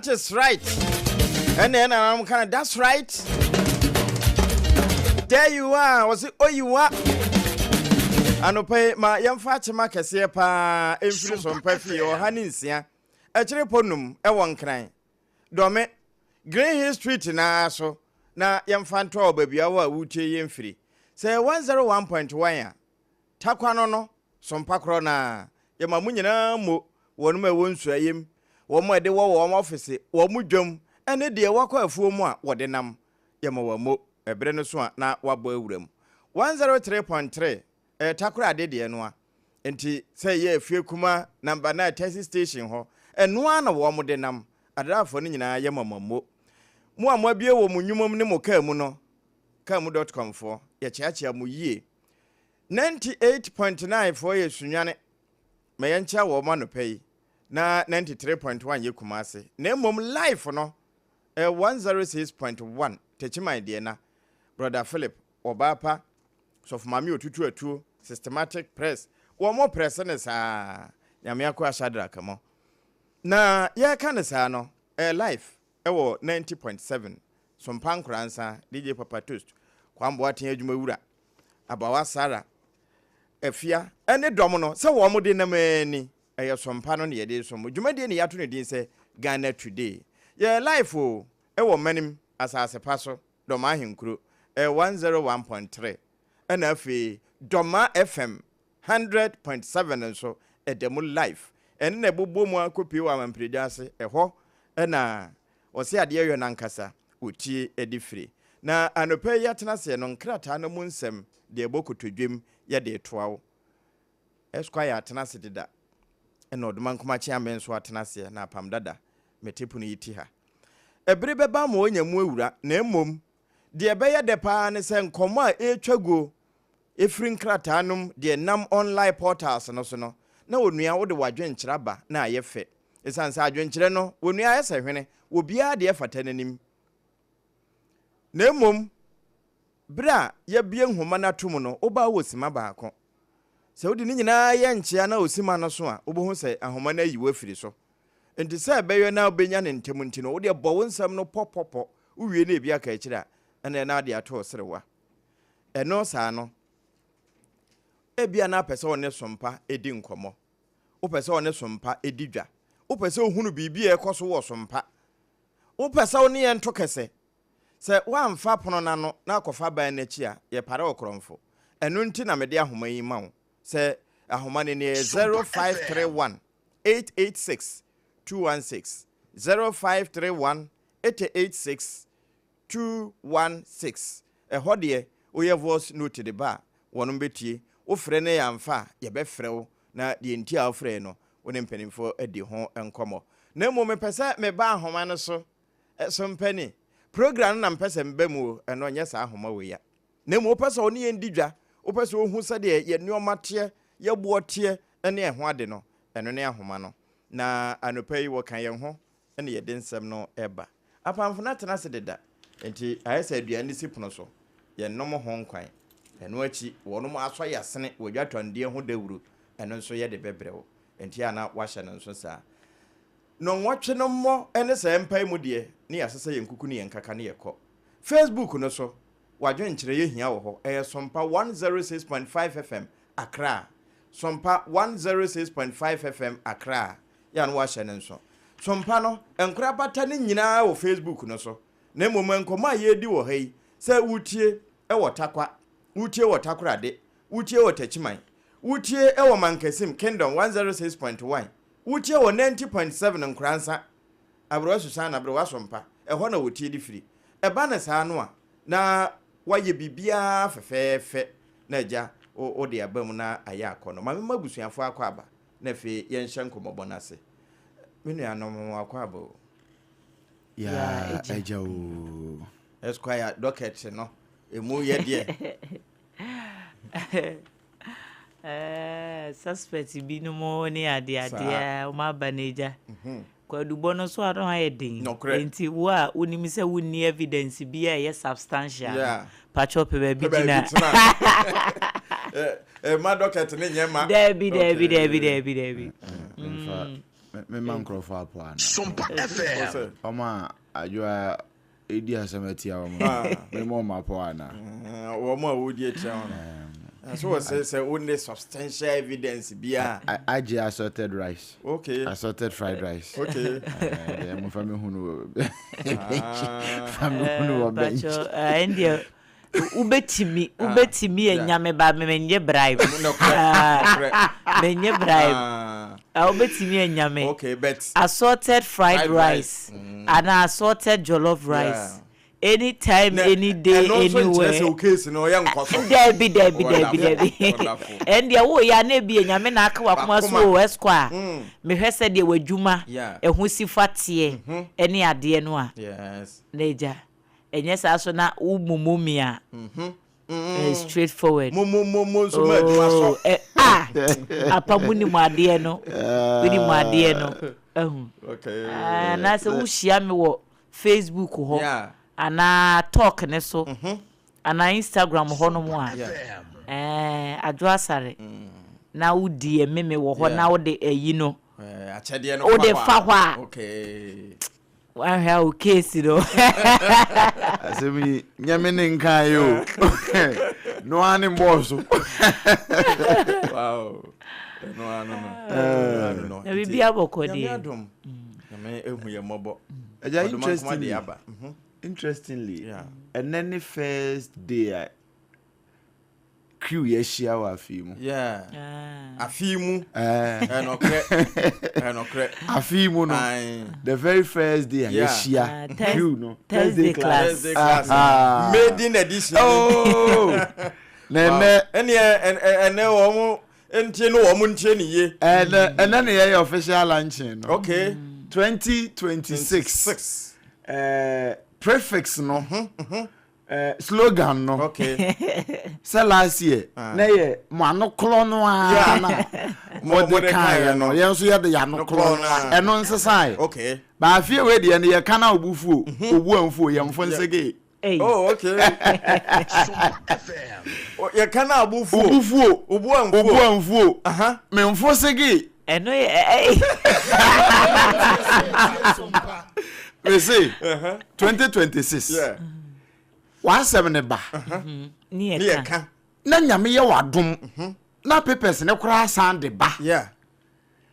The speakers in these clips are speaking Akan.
That is right. And then I'm kind of, that's right. There you are. Was it? Oh, you are. Anope ma yamfa ma kese pa emfiri so mpafi o haninsia echire ponum e won kran dome Green Hill Street na so na yamfa nto obabia wa wutie yemfiri say 101.1 ya takwa no sompa kro na yama munyina mo wonum e wonsu ayem wo mo de wo office wo mu dwam ene de wakọ afuo mu a wo de nam yama wa mo ebre no so a na wabo awuram 103.3 takura ade de no a enti say ye afie kuma number 9 taxi station ho eno ana wo mo de nam adrafo no nyina ye mamammo mu amabie wo mu nwumom ne mo kamu no kamu.com for ye chiachia mu yie 98.9 for ye sunwane me yencha wo ma no pay na 93.1 ye kumase na mom life no 106.1 techimai de na brother Philip Obapa so for mami otutu atu systematic press wo mo press ne sa nyame akwa shadra kamo na ye kan sa no life ewo 90.7 so pankransa DJ Papa Toast kwambo aten adwuma wura abawa Sara afia ene dom no se wo mo de na mani eye sompa no ne ye de so mo dwuma de ne yato ne din se Ghana Today ye life o ewo manim asase paso dom ahenkuro 101.3 and afi Doma FM 100.7 so edemu life en na bobo mu akopi wa mampredase eho na ose ade ye nankasa otie edifiri na anope yatena se no nkrata no mu nsem de bokotodwem ye de toawo esquire atena se deda en oduma nkoma chia men so atena se na apam dada metepu no yiti ha ebre beba ma onya mu awura na emom de beye de pa ne se nkomo a etwago efrin kratanum de nam online portals no so no na onua wo de wadwenkyera ba na ayefe esansa adwenkyere no onua ayese hwene obia de efata nanim na emom bra ya bie nhoma na tum no oba wosima baako se odi ni nyina ye nkyea na osima no so a obohu se ahoma na yiwa firi so enti se beyo na obenya ne ntem nti no wo de bo wonsam no popopo uwie na ebia ka ekira ene na de ato serewa eno saa no ebia na pese one sompa edi nkomo wo pese one sompa edi dwa wo pese ohunu bibi ekoso wo sompa wo pese one ye nto kese se wamfa pono na no na akofa ban na chi a ye pare okromfo eno nti na mede ahoma yi ma wo se ahoma ne 0531 886 216 0531 886 216 ehode oye voice note de ba wono betie wo frɛ ne yamfa ye be frɛ wo na de nti a wo frɛ no wo ne mpanimfo adi ho enkomo na mo me pese me ba ahoma no so mpani program na mpese mba mu eno nya sa ahoma we ya na mo pese oni ye ndidwa wo pese ohu sɛ de ye nuomate ye boɔte ene ɛho ade no eno ne ahoma no na anopai wo kan ye ho ene ye de nsɛm no eba apamfo na tena se deda enti ayesa aduane sipono so ye nom ho nkwan eno achi wonom aso yasene wadwatwande ho dawuru eno nso ye de bebrewo enti ana wahye no nso saa no nwotwe no mo ene sa empai mu de ne yasese ye nkuku ne ye nkaka ne ye kɔ Facebook no so wadwenkyere ye hia wo ho SOMPA 106.5 FM Accra SOMPA 106.5 FM Accra ya no wahye no nso SOMPA no enkura bata ne nyina wo Facebook no so na moment nkoma ye di wo hei se wutie e wo takwa wutie wo takorade wutie wo tachiman wutie e wo mankasim Kingdom 106.1 wutie wo 90.7 nkransa abro susana abro wasompa e ho na wutie di firi e ba na saa no a na waye bibia fefefe na agya o de abam na aya akono ma mabusuafo akwa aba na fe ye nhye nkomobonase menu anom akwa aba ya agya o Esquire docket no emu ye de suspect bi no mo ni ade o ma baneja kwadubo no so adon ayedin enti wo a onimi se wonni evidence bi a ye substantial patcho pe bi dina ma docket ne nyema Debbie me man crofo apana SOMPA FM Oma adwoa edi asemati a me mo mapana wo mo wodi e cha so we say only substantial evidence bia aje assorted rice okay assorted fried rice okay mo fami hunu fami hunu bench India ubetimi enyame ba menye bribe menye bribe ubetimi enyame okay bet assorted fried rice and assorted jollof rice anytime any day anywhere no case no ya nkoso debi and ya wo ya na bi enyame na aka wakoma so esquire me hwese de wadwuma ehu sifatie ene ade no a yes neja enye sa so na umumumia straightforward so madwuma so apamu ni muade no wini muade no okay na se wo hia me wo Facebook ho ana talk ne so ana Instagram ho no mo a Adwoa Asare na wudi ememe wo ho na wo de ayi no achede no wo de fa ho a okay wa ha o case no asemi nyame ne nkan yo no ani boss wow no na bibi abokodi nyame ehu ye mobo interestingly and then the first day crew yeshia wa afimu afimu enokre afimu no the very first day yeshia crew no Thursday class maiden edition nene ene wo entie no wo ntie ni ye and then the official launching okay 2026 prefix no slogan no okay say last year na ye manoklo no a na Mordecai no ye so ye de yanoklo no eno nsesai okay ba afie we de ne ye kana obufuo obu anfuo ye mfo nsege oh okay ye kana obufuo obu anfuo me mfo sege eno ye we say 2026 17 ba ni ka na nyame ye wadom na papers ne kura sande ba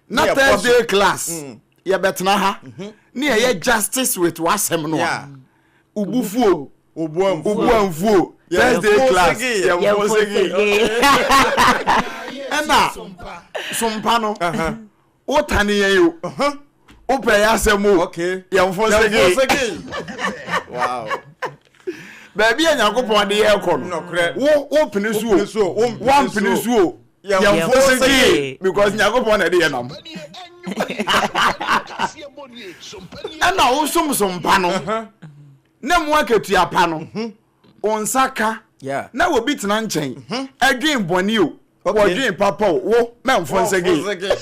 na Thursday class ye betena ha ni ye justice with wasem no ubufuo obuanfuo Thursday class ye mfosegi ena sompa no o tane ye yo ope ya semu okay ye mfosegi wow baby anyakopon de ye ko no wo pinisuo one pinisuo ye mfosegi because nyakopon na de ye nam ana wo sompa no na mu aketua pa no onsaka na wo bitena nchen adwen boni o wo dwen papa wo na mfonsegi okay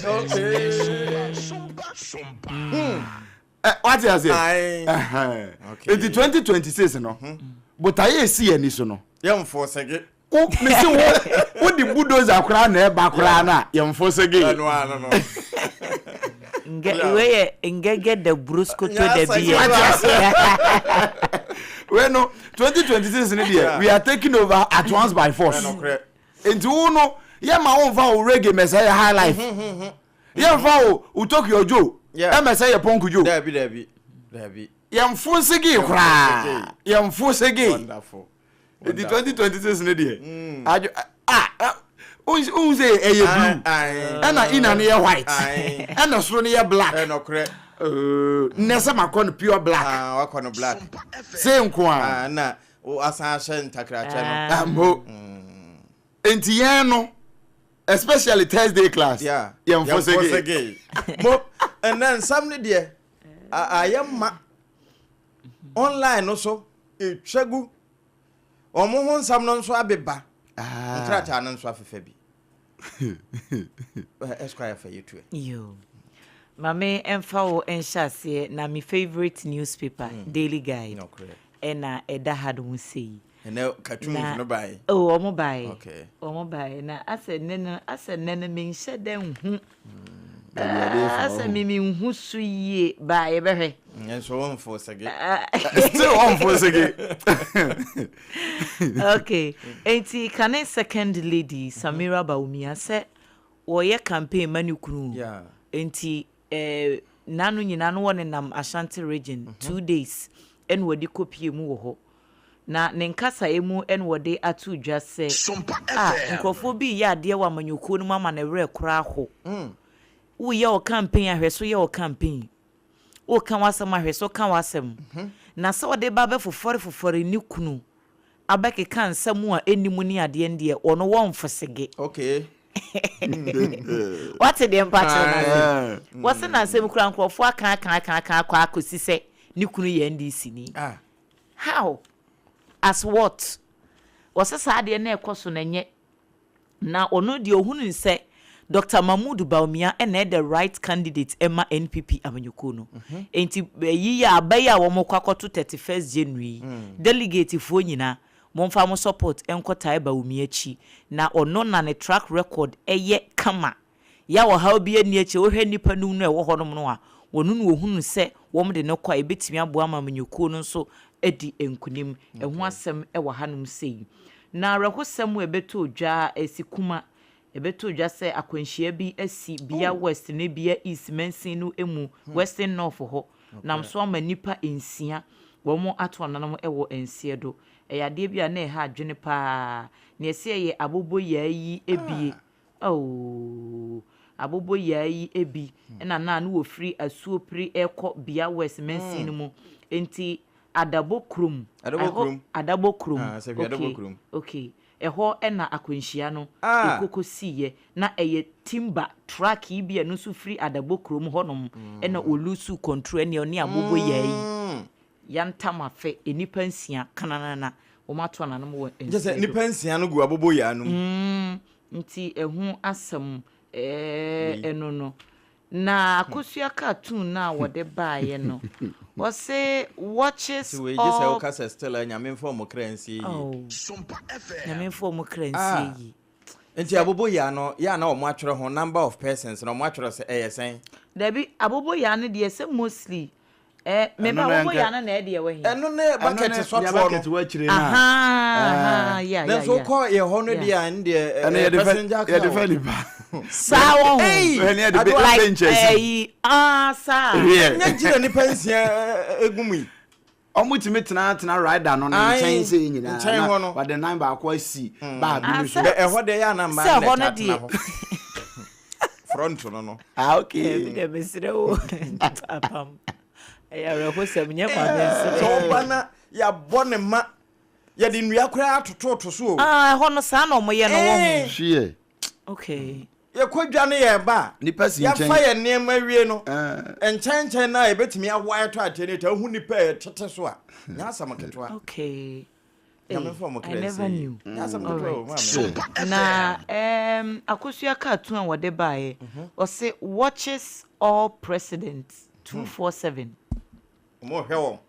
what you say okay 2026 no but I see any so no ye mfonsegi o me se wo di bulldozer akura na e ba akura na ye mfonsegi no ngege de brusco to the beer we no 2026 in there we are taking over at once by force into uno ye ma won fa o reggae message high life ye fa o Tokyo Joe e message ponku Joe dabi ye mfonsegi kra ye mfonsegi wonderful the 2026 in there un say eye blue and ina na ye white and so na ye black enokre nessa makon pure black wakon black say nko a na o asan hye ntakracha no amho enti ye no especially Thursday class ye mfosege mo and then some ne de ayema online no so etwagu omo ho nsam no so abeba nkrata no so afefa bi esquire for you too yo mame emfa enshase na my favorite newspaper Daily Guide no correct ena eda had won say ena cartoon no buy omo buy okay omo buy na ase nene me nhye den hu asa mimi nhusu yie ba ye behwe so on for sege still on for sege okay enti kane second lady Samira Baumia se woye campaign manukunu enti nanu nyina no wone nam Ashanti region 2 days en wodi kopie mu wo ho na ne nkasa emu en wode atu dwa se nkofo bi ya ade wa manyuku no mama na were kura ho wo ye o campaign ahweso ye o campaign o kan wasem ahweso kan wasem na se wode ba be fofore ni kunu abeke kan samu a enimu ni ade ndie ono won fosege okay what the impact na what's na sem kura nkofo aka kwa akosi se ni kunu ye ndc ni how as what was saade na ekoso na nye na ono de ohunu nse Dr. Mahmoud Baumia na the right candidate Emma NPP amanyuko no enti yi ya abaya wo mokwakoto 31st January delegate fo nyina momfa mo support enkotai Baumia chi na ono na ne track record eye kama ya wo ha obi ani eche wo hwe nipa nu no e wo honom no a wonu no ohunu se wo mde ne kwa ebetimi abo amanyuko no so edi enkunim eho asem e wo hanum sei na rahosem ebeto dwa esikuma ebeto dwa se akwanhia bi asi bia west ne bia east mensin no emu western north ho nam so ama nipa ensia wo mo ato nanam e wo ensie do eyade bia na e ha adwene pa na ese ye abobo yayi ebie abobo yayi ebi na na wo free asuopri ekọ bia west mensin mu enti adabo krum okay eho na akwanhia no ekoko siye na eye timber track ibia no so free adabo krum honom na olusu control ne oni abobo yayi yantama fe enipa nsia kanana wo mato nanom wo ense nipa nsia no gu abobo ya no nti ehu asem eno no na akosua cartoon na wode baaye no wose watches so we just say okasa stella nyame form currency SOMPA FM nyame form currency yi enti abobo ya no ya na omo atwere ho number of persons na omo atwere se eyesen dabi abobo ya no de se mostly mema abobo ya no na e de we he eno ne bucket so to no aha ya so ko ye ho no de an de passenger car ya de faliba sawo eni ya de benches sa nya jira ni pensia egumi omutimi tena rider no na nchen se nyina na but the nine ba kwa si ba bi so e ho de ya na ma na na front no okay bi de besire wo APAM ya rekosem nya ma besire so bana ya bone ma ya di nua kura atoto so ho no sa na omoye no wo hwie okay ye kwadwa ne ye ba nipa si ya nchen fa ye niam awie no enchenchen na ebetimi awaye to atene ta hu nipa tete so a nya asamaketwa okay ya me form I never knew nya asamaketwa na akosua cartoon wode baaye o say watches all presidents 247 mo hewo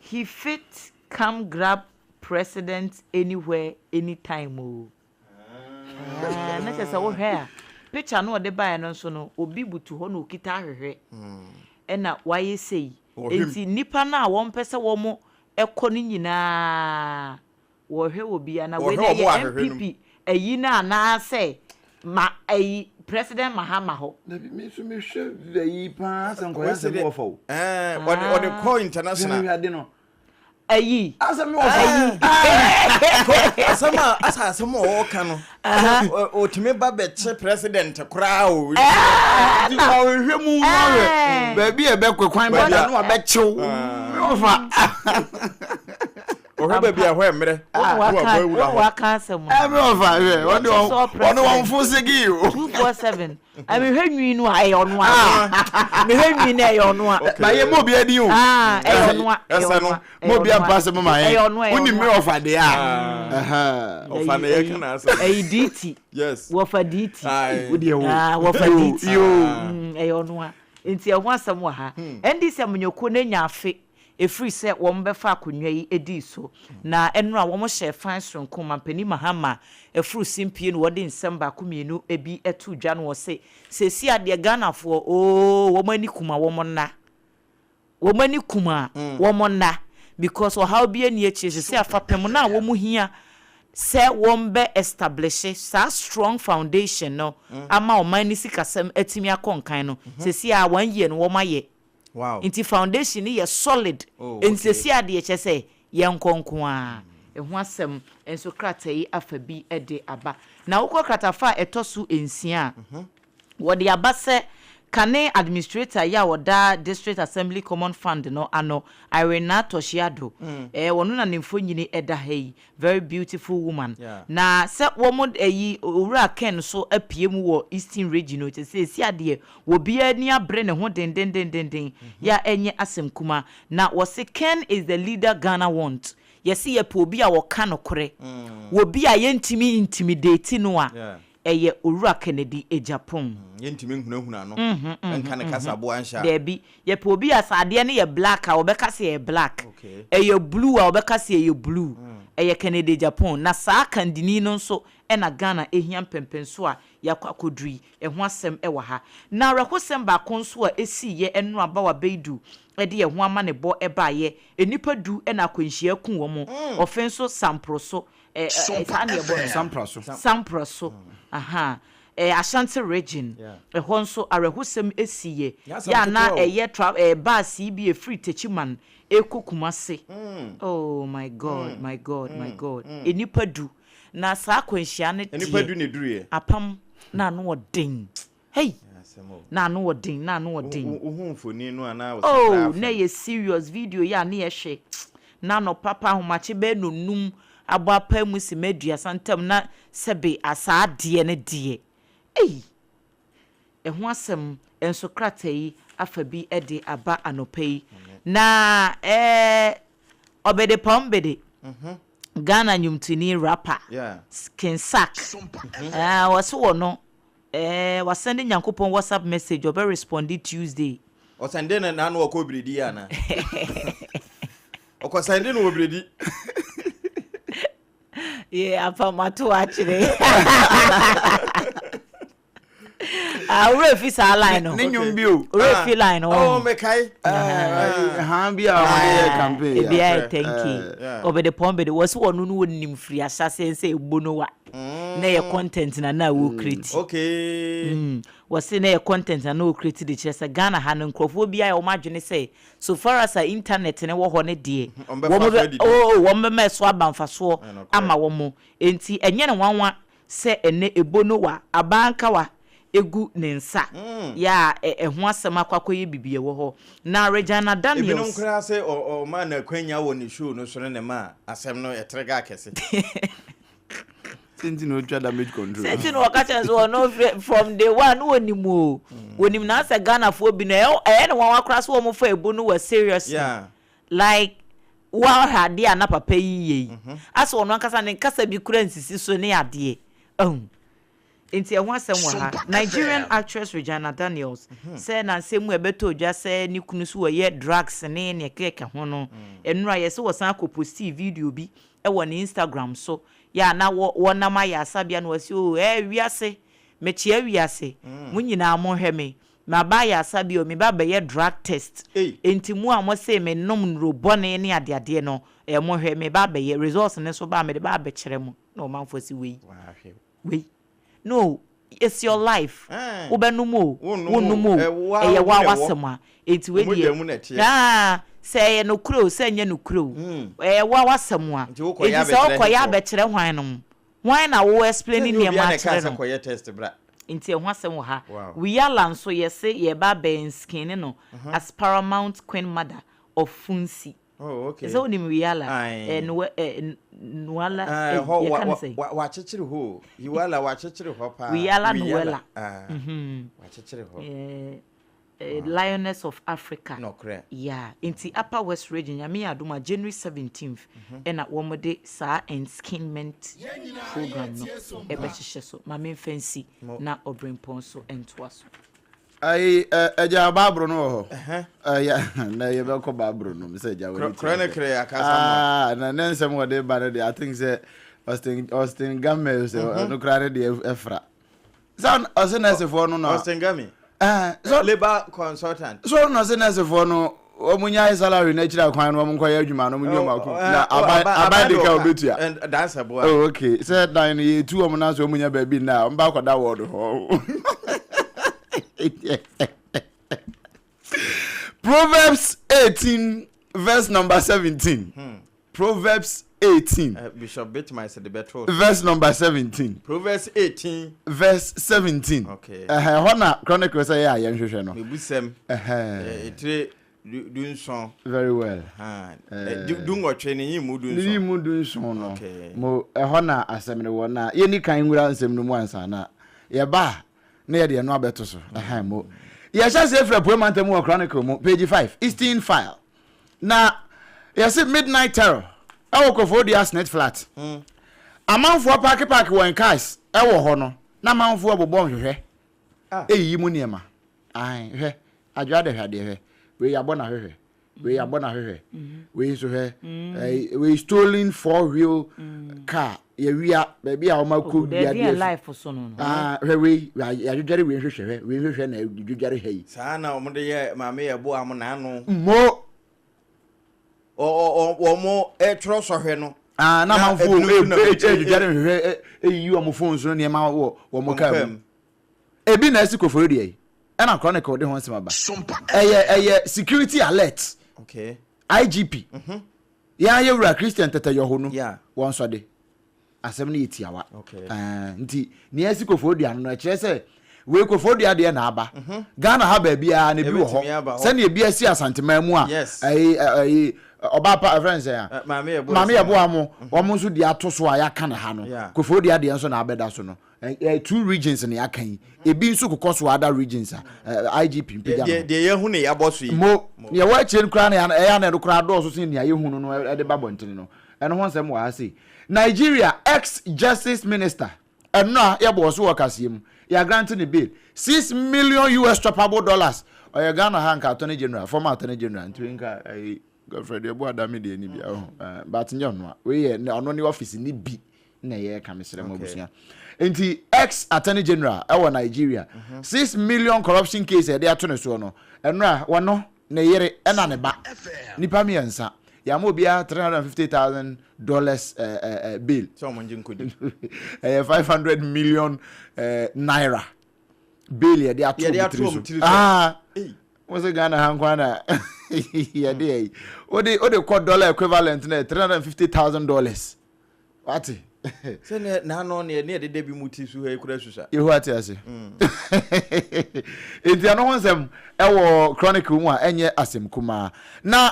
he fit come grab president anywhere anytime na chese wo hwe a picture no de bae no so no obi butu ho no okita ahwehwe na waye sei enti nipa na wo mpese wo mo ekọ ni nyina wo hwe obi ana we na ye MPP ayi na na se ma ayi president Mahama ho na bi me so me hwe ayi pa asanko ya se wo fo on the call international ayi asemi wo ayi asama o kanu o timi ba be che president kra o di o hwe mu nwe ba bi e be kwekwan ba na no be chew o fa o hwe bi a hwe mre wa ka asem every of her one one full sigi 247 I mean hwe nwi no aye ono a me hwe nwi na aye ono a ba ye mo bi adi o aye ono a esa no mo bi apase mo ma ye uni me of ade a of na ye kana asa aye DT yes wo fa DT wo de wo wo fa DT yo aye ono a enti e ho asem wa ha endi se mnyoko na nya afe free say won be fa akonwa yi edi so na enu a won hye fan sonko mampani mahama efru simpie no wode nsem ba ko mienu ebi etu dwa no wo se sesi ade Ghana fo wo mani kuma wo monna wo monna because how be any echi se afapem na wo mu hia se won be establish sa strong foundation no ama o man ni sikasem atimi akonkan no sesi a 1 year no wo maye. Wow. Inti foundation ni ye solid. Nsesi ade ye chese ye nkonko a. Ehu asem enso kratai afabi ede aba. Na wokọ kratafa etosu ensia. Wode aba se kane administrator ya woda district assembly common fund no ano Irena Toshiado. Wono na nemfo nyini eda hei. Very beautiful woman. Na se womo eyi owura Ken so apiem wo Eastern region no te se ade wo bia ni abre ne ho den ya enye asem kuma na wo se Ken is the leader Ghana want. Yesi ye po bia wo ka no kore. Wo bia ye ntimi intimidate no a. Eye owura Kennedy e Japan. Yentimi hunahuna no. Enka ne kasa bo ansha. Debi ye po bia sade ne ye black a obeka se ye black. Eye blue a obeka se ye blue. Eye Kennedy Japan na saa kandini no nso na Ghana ehiam pempenso a yakwakodui eho asem e wa ha. Na rekosem ba konso a esi ye enu aba wa beidu ede ye ho ama ne bo eba ye enipa du na akwanhia ku wo mo ofenso samproso samproso aha Ashanti region honso arehusem esiye ya na ye bus bi e free techiman ekokumase. Oh my god, my god. Enipa du na saa kwanhia ne enipa du ne duruye apam na no odin hey na no odin uhumfoni no ana oh na ye serious video ya na ye hwe na no papa homache be no num abapa mu si medua santam na sebe asa de ne de ehu asem enso kratai afabi ede aba anopai na obede pombede Ghana nyumtini rapper Kinsak wase wono was sending Yankopon WhatsApp message obe responded Tuesday o sende na no ko bredi ana o ko sende no bredi APAM mato actually Refi sa line no. Ninyum bio. Refi line oh mekai. Bia o campaign. Bia thank you. Obe the pombe the was one no nim free asase say egbono wa. Na your content na wo create. Okay. Was say na your content na wo create the chese Ghana ha no nkrofo bia o madwene say so far as a internet ne wo ho ne de. Wo me meso abanfaso ama wo mo. Enti enye ne wanwa se ene ebono wa abanka wa egu nensa ya ho asem akwakoye bibie wo ho na Regina Daniels ebinom kra se o ma na kwanya wo ne show no so ne ma asem no etrega akese sinti no twa damage control sinti no wakacha so no from day one wonimu wonim na se Ghana fo bi na ne wan akra so mo fa ebu no wa serious like wa hade ana papa yiye aso ono ankasa ne nkasa bi kura nsisi so ne ade Inti ehwa semwa ha Nigerian actress Regina Daniels say na nsemu ebeto odwa say ni kunu so ye drugs ne ne keke ho no enura ye se wosan akoposti video bi e wo ne Instagram so ya na wo na ma ya asabia no wasi o wiase mechi wiase munyina mo hweme ma ba ya asabia o me ba be ye drug test enti mu a mo say me nom nro bone ne ade no mo hweme ba be ye results ne so ba me de ba be kire mu no manfosi we no, it's your life. Ubenumo, unumo, eye wa wasema. Enti we die. Say no crow, say no crow. Wa wasema. Enti say okoya bekyere hwan no. Hwan na wo explain ni ma kyere no. Okoya test bra. Enti ehwa sem wo ha. We yalan so ye say ye ba ben skin no as paramount queen mother of Funsi. Oh, okay. So ni wiyala nwala you can say wa chechiri ho yiwala wa chechiri ho pa wiyala nwala wa chechiri ho Lioness of Africa no correct inti Upper West region yami aduma January 17th na womode sa enskinment program no ebe hihye so mame fancy na obrempon so entwaso ai eja babro no ya na ye be ko babro no me say ja we chronicle akasa na nensem wo de ba de I think say Austin Gamme so no krare de efra so osenese for no Austin Gamme so labor consultant so no osenese for no omunya salary na chira kwan no mko ya adwuma no munyo maku na abadika obetua and that's a boy. Oh okay said nine ye two omuna so omunya ba bi na mba kwada word ho Proverbs 18 verse number 17 Proverbs 18 Bishop BITMISE the better verse number 17 Proverbs 18 verse 17 okay hona Chronicles say ya yenhwehwe no mebusem dun son very well dun otwe ni mu dun son no mo hona asem ne wona ye ni kan ngura nsem no mu ansa na ye ba na ye de no abeto so mo ye sha se fra poem anthem wo Chronicle mo page 5 Eastern file na ye say midnight terror awokofo di asnet flat amanfo park won cars ewo ho no na amanfo obobon hwehwe eyi mu niema hwe adwa de hwade hwe we yabona hwehwe we so hwe we stolen 4-wheel car ye wia baby a o maku bia de life so no we adware we hwehwe na adware hei saa na omo de ye maame ye bo am na anu mo mo etro so hwe no na manfo adware hwehwe eyi o phone so ne ma wo mo kam ebi na esikofo de na Chronicle de ho nsema ba eye security alert okay IGP ya yewura Christian tetayo ho no won so de asem na yetiawa okay nti ne esikofo de anu na kire se we kofo de ade na aba Ghana ha ba bia na bi wo ho se na ebi asi asantema mu a oba pa friends ya mama ye bo amo wo mo so de atoso a yaka na ha no kofo de ade nso na abeda so no two regions na yakan ebi nso kokoso other regions IGP mpega no de ye hu ne ya boso yi mo ye wa chien kra na ya na kra do so sin ne ye hu no de babontin no eno ho nsem wa say Nigeria ex-justice minister eno ya bo so wakasiem ya granting the bill $6 million dollars or Ghana hanka attorney general former attorney general ntwenka Godfrey ebo adami de ni bia but nyo no we ye ono ni office ni bi na ye ka mesere mabusia enti ex attorney general e Nigeria $6 million corruption case e de ato ne so no eno a wono na yere e na ne ba nipa mi ensa ya mo bia $350,000 bill so mo njinkudi 500 million naira bill ye de ato what's the Ghana hankwana yeah dey o de call dollar equivalent na $350,000 what se na no ne de bi muti su he kura susa you what you say enti ano honsem e wo Chronicle mu a enye asem kuma na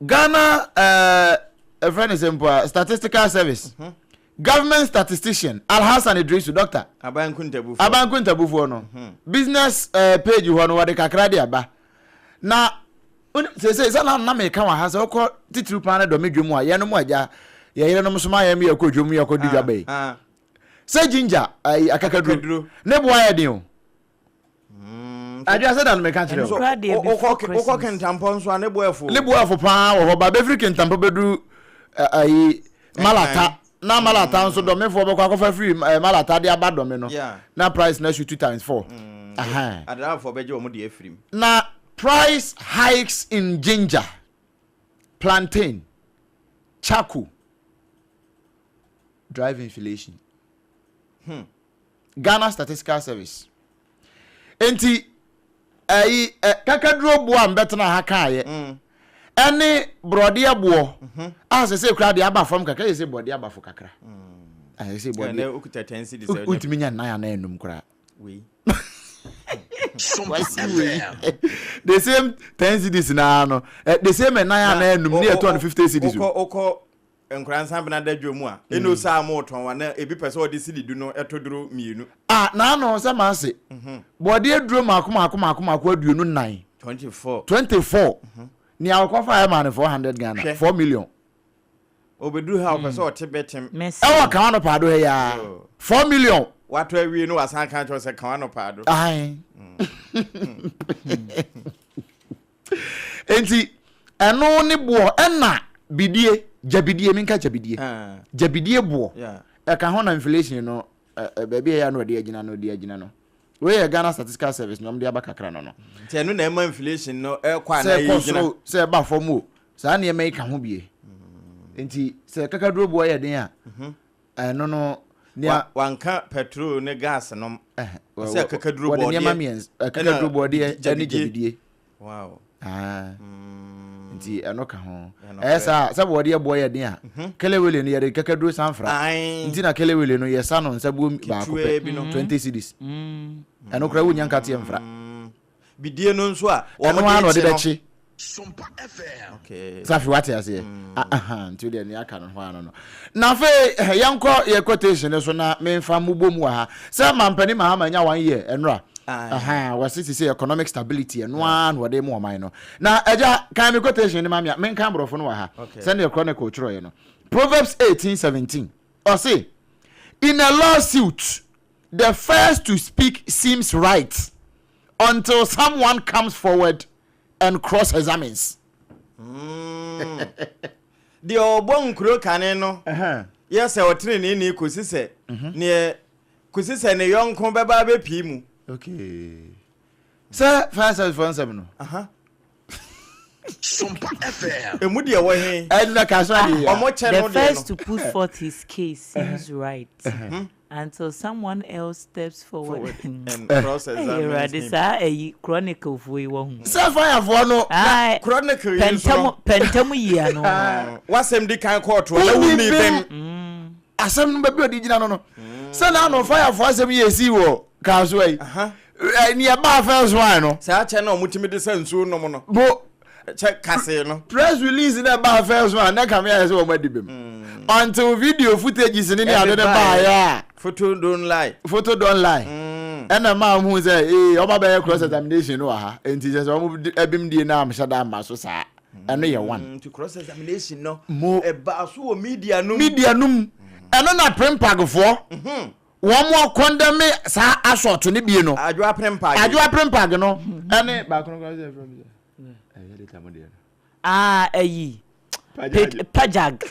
Ghana a friend is statistical service government statistician Alhassan Idrisu doctor Abankuntabufo no business page ho no wade kakra de aba na say na me kan wa ha se okọ titiri pan na do medwom a ye no mo aja ye yere no mo soma ye me yakodwom yakodidwa bai say ginger akakaduro ne bo aye den o aja say dan me kan kire okọ kentampo so ne bo efo pa wo ba befri kentampo bedu malata na malata nso do me fo be kwa kofa free malata de aba do me no na price na shoot 2 times 4 adara fo be je o mo de afrim na price hikes in ginger, plantain, charcoal, drive inflation. Ghana Statistical Service. Enti kakadro bo am betena ha kaaye. Ene brode abo. Say kra de aba fam kakra say brode aba fo kakra. Say brode. Na okuta 10 cedis. Utimi nya na enum kra. We. The same 10 cedis na no. The same na enum near 250 cedis. Oko enkransan bena dadwo mu a eno sa mo ton wa na ebi pese odi cedi du no etoduro mienu. Na no se ma se. Brode aduro makoma aduonu 9. 24. Ni akofa ya man 400 Ghana 4 million. Obedu ha opese o tebetem. Ewa kan no pado he ya. 4 million. What we no asan kan to say kan no pado. Ai. Enti eno ne bo na bidie jabidie minka jabidie. Jabidie bo. Yeah. E kan ho na inflation no baby ya no de agina no. We Ghana Statistical Service no mde abakakra no. Ti enu na ema inflation no e kwa na yi gina. Se ba fom o. Sa na e mai ka ho bie. Enti se kakaduro bo ya den a. No wanka petrol ne gas no. Se kakaduro bo de. Kakaduro bo de ani jabidie. Wow. Nti enoka ho sa bo de boy ya den a kelewele no ye kakaduro sanfra nti na kelewele no ye sa no nsabu ba ko 20 cedis enokra wo nyanka te mfra bidie no nso a wo mo de chi SOMPA FM. Okay. Safi what ya say nti de ne aka no ho no na fe yanko ye quotation so na memfa mubom wa ha say mampani ma ha manya 1 year enra was it say economic stability and one what they more minor. Now eja can me quotation ni mamia men kan brofo no wa ha. Send your chronicle churo ye no. Proverbs 18:17. Or say in a lawsuit the first to speak seems right until someone comes forward and cross examines. The obon kro kane no. Yes, e otire ni kosi se. Ne kosi se ne yonko beba be pi mu. Okay. Sir, first phone 7 no. SOMPA FM. Emudi e wo hen. The first to put forth his case seems right until someone else steps forward and process that. This a chronicle for you. Sir, fire for no. Chronicle Pentamu year no. Wasem di kan court wo ni dem. Asem no be odijina no no. Sir na no fire for asem ye si wo. Kansway. Ni aba first one no. Sa che na omutimi de sansu no mo no. Bo check kase no. Press release na aba first one na come here say o madibem. Until video footage is in the other buy ya. Photo don't lie. Photo don't lie. And a man who say oba be cross examination no ha. Enti say o ebim die na am shada ma so sa. Eno ye one. To cross examination no. E ba so media no. Media num. Eno na prempagfo. One more condemn sa assault to be no. Adwa prempag no. Ene ba kono go say from there. Eyi. Pajag.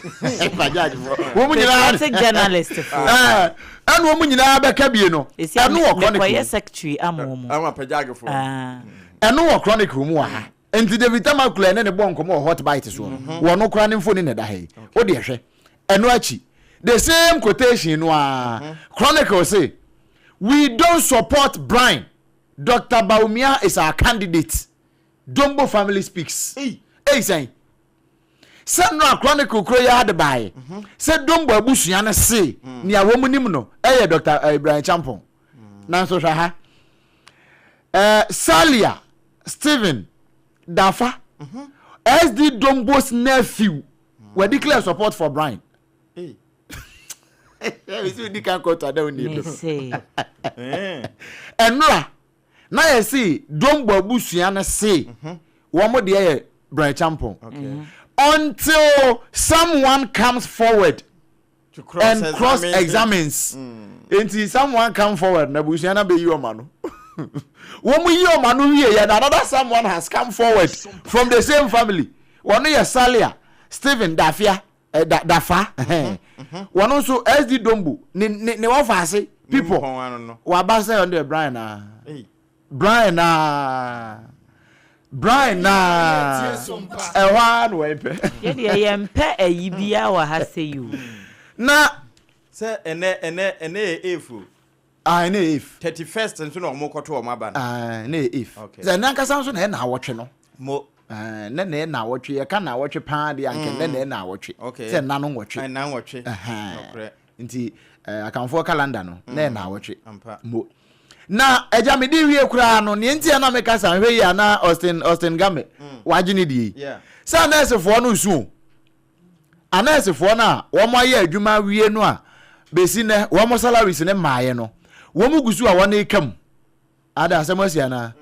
Wo munyina journalist. Anu wo munyina be ka bie no. Anu wo chronicle. Kwa secretary amomo. Ama pajag fo. Anu wo chronicle mu aha. Enti David Tamakula ne bon komo hot bite so. Wo no kra ne mfo ni ne da he. Wo de hwe. Enu achi. The same quotation no Chronicle say we don't support Brian. Dr. Baumia is our candidate. Dombo family speaks. Hey say. Say no Chronicle kro ya de bai. Say Dombo abusua na say ni awomunim no Dr. Ibrahim Champon. Na so hwa ha. Salia Stephen Dafa SD Dombo's nephew we declare support for Brian. We can go to that. Enra na ye see Dombo abusua na say one more dey Brian Champon. Until someone comes forward to cross examines. Until someone come forward na abusua na be you man. One more you man we another someone has come forward from the same family. One ye Salia Stephen Dafia Dafa one also SD Dombo ne wa fase people wa ba say on the Brian one way pe ye mpe ayi bia wa ha say you na say ene efu ene if 31st nso na omokoto o maba na if say na kasa nso na awotwe no mo na awotwe ye ka na awotwe pa de anke na awotwe say na no nwotwe na nwotwe nti akamfo calendar no na awotwe mo na eja me di wie kura no ne ntia na me kasa hwe ya na Austin Game wagene die sa na esefo no su ana esefo na wo mo ye adwuma wie no a besi ne wo mo salaries ne maaye no wo mo gusu a wo na ekam ada asemasia na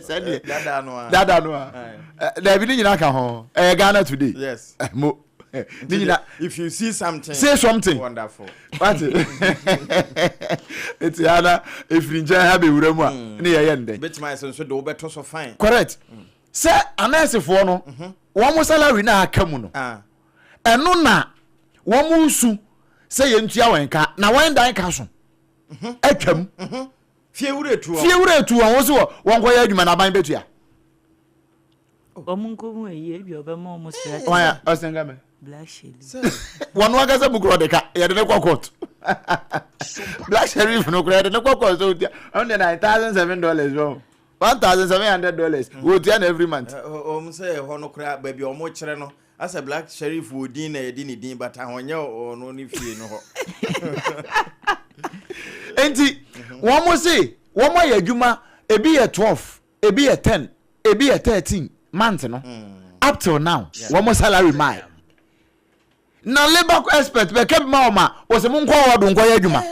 Said Dada no. Dada no. There be nyina ka ho. Ghana today. Yes. Mo. If you see something, say something wonderful. What? It's Yana. If you enjoy have a urema, near yende. BITMISE so do better so fine. Correct. Say anase for no. One more salary na akamu no. Eno na one more su. Say yentua wenka na wen dan ka so. Atwam. Fie wure tu wo so won koya adwuma na ban betua. Omunko hu eye bi obema omo sira. Oya, osenga me. Black Shelly. One wagaza bukro de ka ye de kwa court. Black Sheriff no kura de kwa court so on the $9,007 wrong. $1,700 we turn every month. Say hono kura baby omo kire no as a Black Sheriff wo din na ye din but ahonye no ni fie no ho. Enti one mo say one mo ye adwuma ebi ye 12 ebi ye 10 ebi ye 13 months no up till now one more salary mine. Na labor expert be keep ma o ma wo se mun kwa wodo nko ye adwuma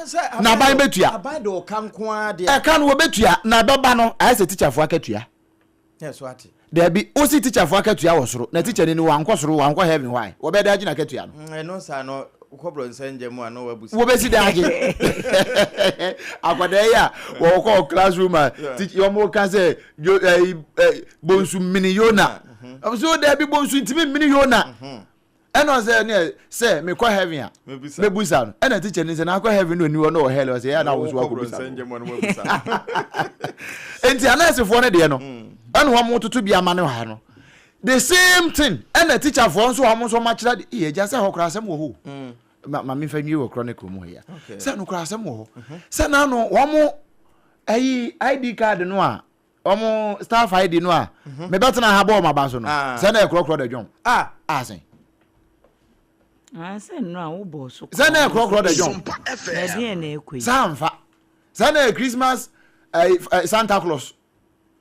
na ban betua abide o kan ko ade e kan wo betua na doba no ayese teacher fo akatua. Yes what? There be o si teacher fo akatua wo soro na teacher ni wanko soro wanko heaven why wo be da agina akatua no no sa no ukobro nsenje mu ano wabusi wo be si da agi akwada ya wo ko classroom teach yo mo kan say bonsu mini yona so there be bonsu ntimi mini yona eno say me kwa heaven a me busa no ena teacher ni say na kwa heaven no ni wo no hell say ya na wo so akọ busa nsenje mu ano wabusa enti anase fo ne de no eno ho mo tutu bia ma ne ha no the same thing ena teacher fo nso ho mo so ma kira de e ja say ho kra asem wo ho ma me fa nwi wo chronicle mu ya say no kra asem wo ho say na no wo mo ayi ID card no a wo mo staff ID no a me betena ha bo ma ba so no say na e kro de dwon say I said no, boss. Say na kro de dwon SOMPA FM. Samfa say na Christmas Santa Claus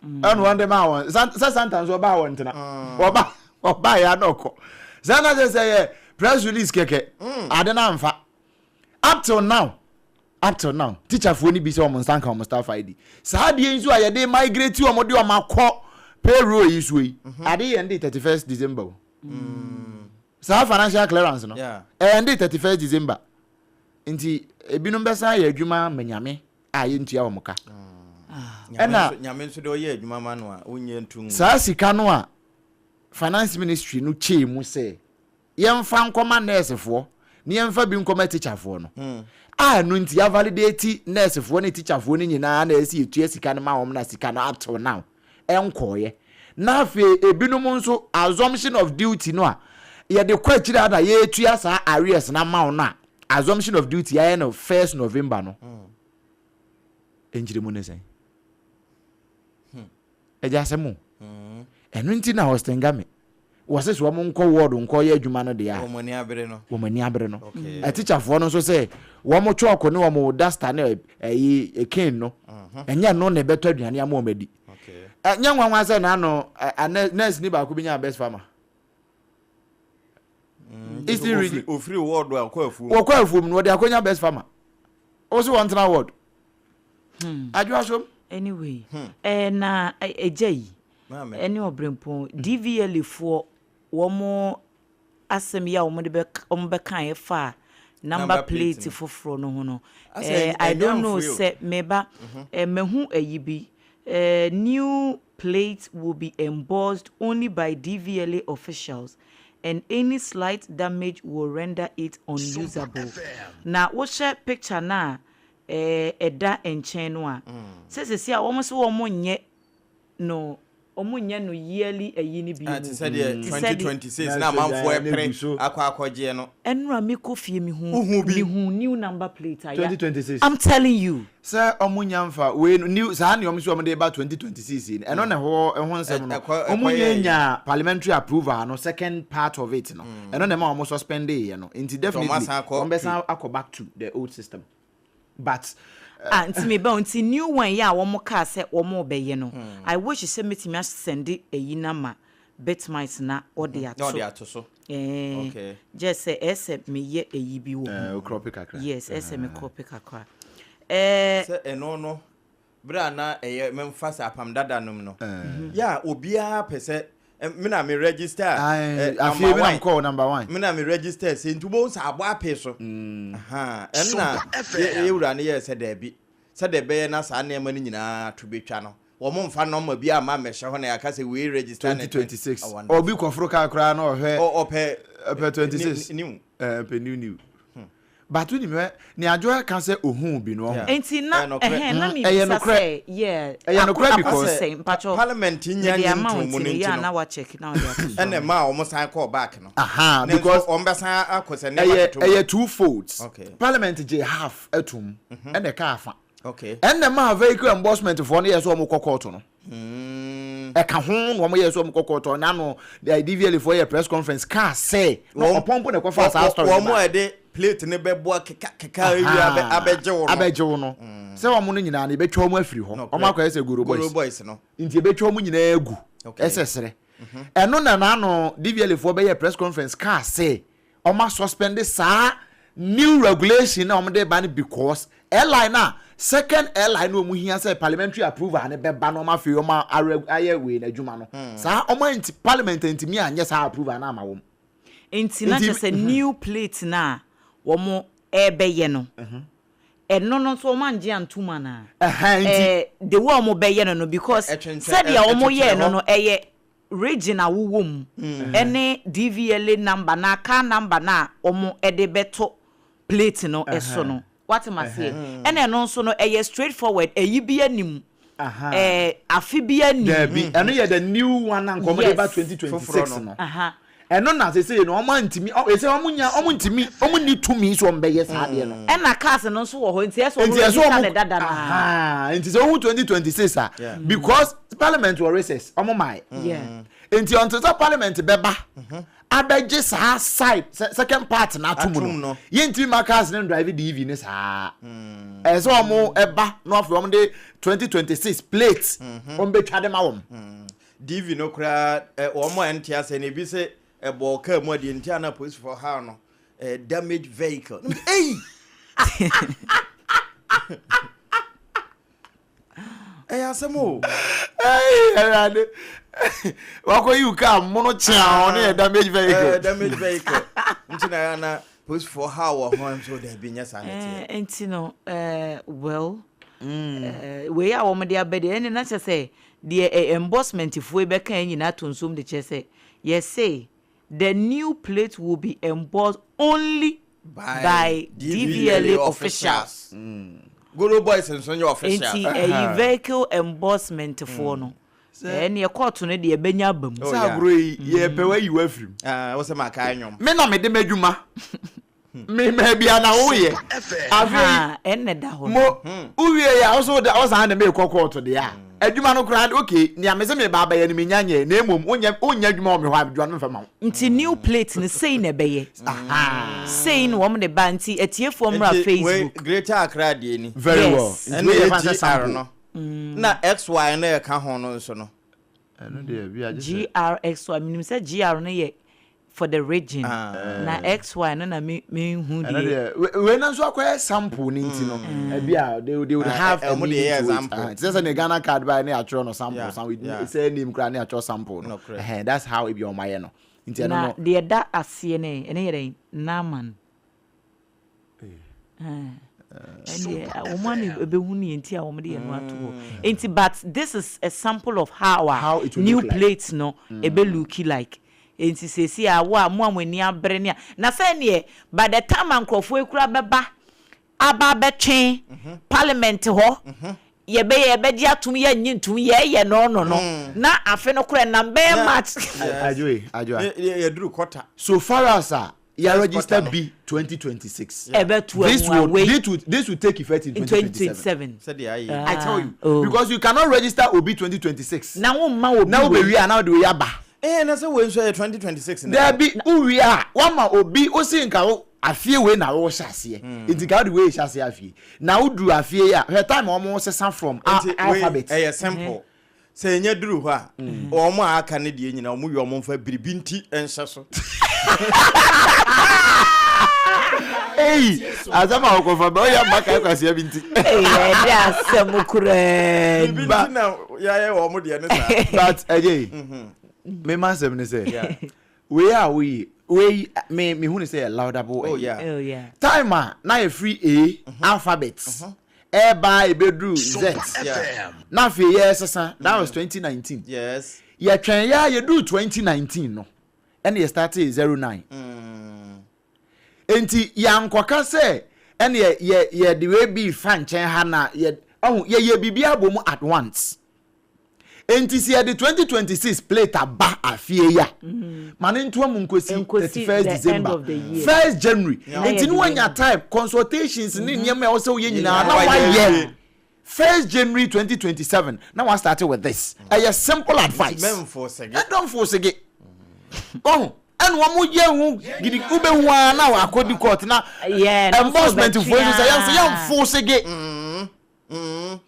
and one day ma won Santa so ba won tena oba ya noko say na say press release keke ade na mfa up till now teacher fo ni bi say o stanka o staff ID sa de nso a ye dey migrate o mo de o makọ payroll yi so yi ade ye ndey 31st December sa financial clearance no ndey 31st December nti ebinum besa ye adwuma manyame a ye ntua o moka nyame nso de o ye adwuma ma no a onye ntu sa sika no a finance ministry no chee mu say yemfa nkoma nurse fo ni yemfa bi nkoma teacher fo no no nti ya validate nurse fo ni teacher fo ni nyina na esi etua sika no ma wom na sika no up till now enkoye na afi ebinum nso assumption of duty no a ye de kwachiri ada ye etua sa arrears na ma wona assumption of duty ya no 1st November no enjire mu ne sen eja semu enu nti na hostenga me wose so mo nko word nko ye adwuma no de ya wo mani abere no teacher fo no so say wo mo choko ne wo mo duster ne eken no enya no na beto aduane am o madi enya nwanwa say na no nurse ni ba ko binya best farmer is it really ofri word wa kwa afuom no de akonya best farmer o so want na word adwa so anyway na ejai any obrempon DVL for womo asem ya womo de be kan fa number plate foforo no ho no I don't know say meba mehu ayibi new plate will be embossed only by DVLA officials and any slight damage will render it unusable. Na wo share picture na eda enchen no a se a womo so womo nye no omunya no yearly ayini bi no said 2026 na manfo epre akwaje no enura me kofie mi hu new number plate aya 2026 I'm telling you sir omunya mfa we new sa na omso omde ba 2026 eno na ho nsem no omunya nya parliamentary approval no second part of it no eno na ma omo suspend ye no nti definitely ombesa akọ back to the old system but anti me ba unti new one ya wo mo ka se wo mo be ye no I wish you send me to me send eyi na ma BITMISE na odi ato so okay just say ese me ye eyi bi wo crop kakra yes ese me crop kakra say eno no bra na memfasa apam dada nom no ya obia pese me na me register afie bi na call number 1 me na me register se ntubo sa abo ape so aha enna ewura ne ye se da bi se da be na sa na ma ni nyina to betwa no wo mo mfa no ma bi ama me hye ho na ya ka se we register 2026 obi kofro ka kra na ohwe ope 26 new pe new but we ni ajo kan say ohun bi no enti na na mi say yeah no cry because parliament nya ntum mu ni ya na wa check na ene ma o mo sign call back no because on be sign akose ne ba two folds parliament je half atum ene ka afa okay ene ma vehicle enforcement for no yeso mo kokoto no e ka ho no mo yeso mo kokoto na no the DVL for your press conference ka say no pompo ne kofa sa story wo mo e de plate ne bebo keka abeje no se wo mo no nyina ne betwa mo afiri ho o ma kwa ese guru boys no nti betwa mo nyina egu esesere eno na no DVL for be your press conference ka say o ma suspend sa new regulation na o mo de ban because airline na second airline no mu hia say parliamentary approval ne be ba no ma fe o ma aye we na adwuma no sa o ma nti parliament nti mi anye sa approval na ma wo nti na just a new plate na wo mo ebeye no eno no so man je antuma na the wo mo beye no because said ya wo mo ye no eye regional wowom ene DVL number na car number na wo mo ede beto plate no eso no what am I saying ene no so no eye straightforward eyi bi anim afi bi anim eno ye the new one na nkomo dey ba 2026 no eno na say no omo ntimi o say omo ntimi omo ni tumi so mbeye sa de no na cars no so wo ho nti eso wo na dada na nti so 2026 because parliament will recess omo mai nti until the parliament beba abeje sa side second part na atumu no ye ntimi makers no drive DV ne sa eso omo eba no of omo de 2026 plates omo betwa de ma wom DV no kra omo entia se ne bi se ebo ka mu de ntia na police for how no damaged vehicle hey asemo hey wako you come mono chia on damaged vehicle ntina na police for how or home so there be nya sanity entino well we ya wo me de abede ene na che say the embossment fu e be kan nyina tonsom de che say yes say the new plate will be embossed only by DVLA officials. Guru boys and son your officials. A vehicle embossment for no. And your court to the benya bum. Sabri, ye pewe you afrim. What's a macanyum? Me na me de meduma. Me maybe an oye. And that mo uye ya also the also hand me court to the adwuma no kra okay ni ameze me baba ye ni menyanye na emom onya adwuma me ho adwuma no fama nti new plate ni sei na beye sei no wo de ba nti etiefo mra Facebook Greater Accra de ni very well and we GR no na XY na ka ho no so no eno de bia GRXY minim say GR no ye for the region na XY no na me hu de we na so akwa sample ni nti no bia they would have a example it's just a Ghana card by na atro no sample say name kra na atro sample no that's how it be on my no nti no the that asie ne ene yere naman woman be hu ni nti a wo de no ato nti but this is a sample of how it will new look plates no e be look like enti sesi a wo amani abre ne na say ne by the time ankrofo ekura beba aba betwen parliament ho ye be di atum ye nyintum ye no na afe no kura na be match ajoy ye duru quarter so far as you register B 2026 this will take effect in 2027 I tell you because you cannot register OB 2026 now be we are now the way aba na say we so 2026 there be we are one ma obi o si nka wo afie we na wo hyase enti ka the way hyase afie na wo duru afie ya her time omo sesa from alphabet simple say nya duru ho a omo aka ne de nyina omo wi omo fa biribi nti enhye so Hey, azama okofa ba ya maka kwasi abinti. Eh, dia semukure. But now, yeah, wo mo de ne sa. But again, me man say me say. Yeah. We me who say laudable. Oh yeah. Oh yeah. Timer na e free A alphabets. E by bedroom Z. Yeah. Na fe yes that was 2019. Yes. Ya twen ya you do 2019 no. And you started 09. Enti ya nkwaka say and ye the way be fan chen ha na ye bibia bomu at once. Enti si the 2026 plate aba afie ya. Man into nkosi 31st December. 1st January. Enti no anya time consultations ni nyema wo say wo nyina na wa ye. 1st January 2027. Now I started with this. A simple advice. Don't force it. Oh, and one more year who gidi ube wa na wa akodi court na embossment for you say yam force it.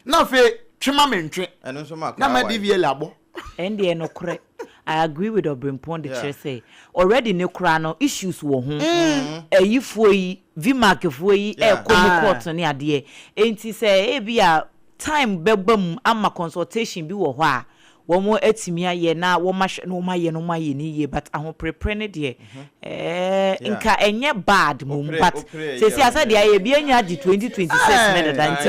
Na fe twema mentwe. Eno so ma na ma DVL abo. And the no correct. I agree with Obrempong the chair say already ne kra no issues wo ho. Eyifo yi Vmark fo yi e kono court ne ade. Enti say e bia time bebam ama consultation bi wo ho a wo mo atimi aye na wo mahwe no maye ni ye but aho prepare ne de nka enye bad mum but say asa de aye bi anya di 2026 ne da nti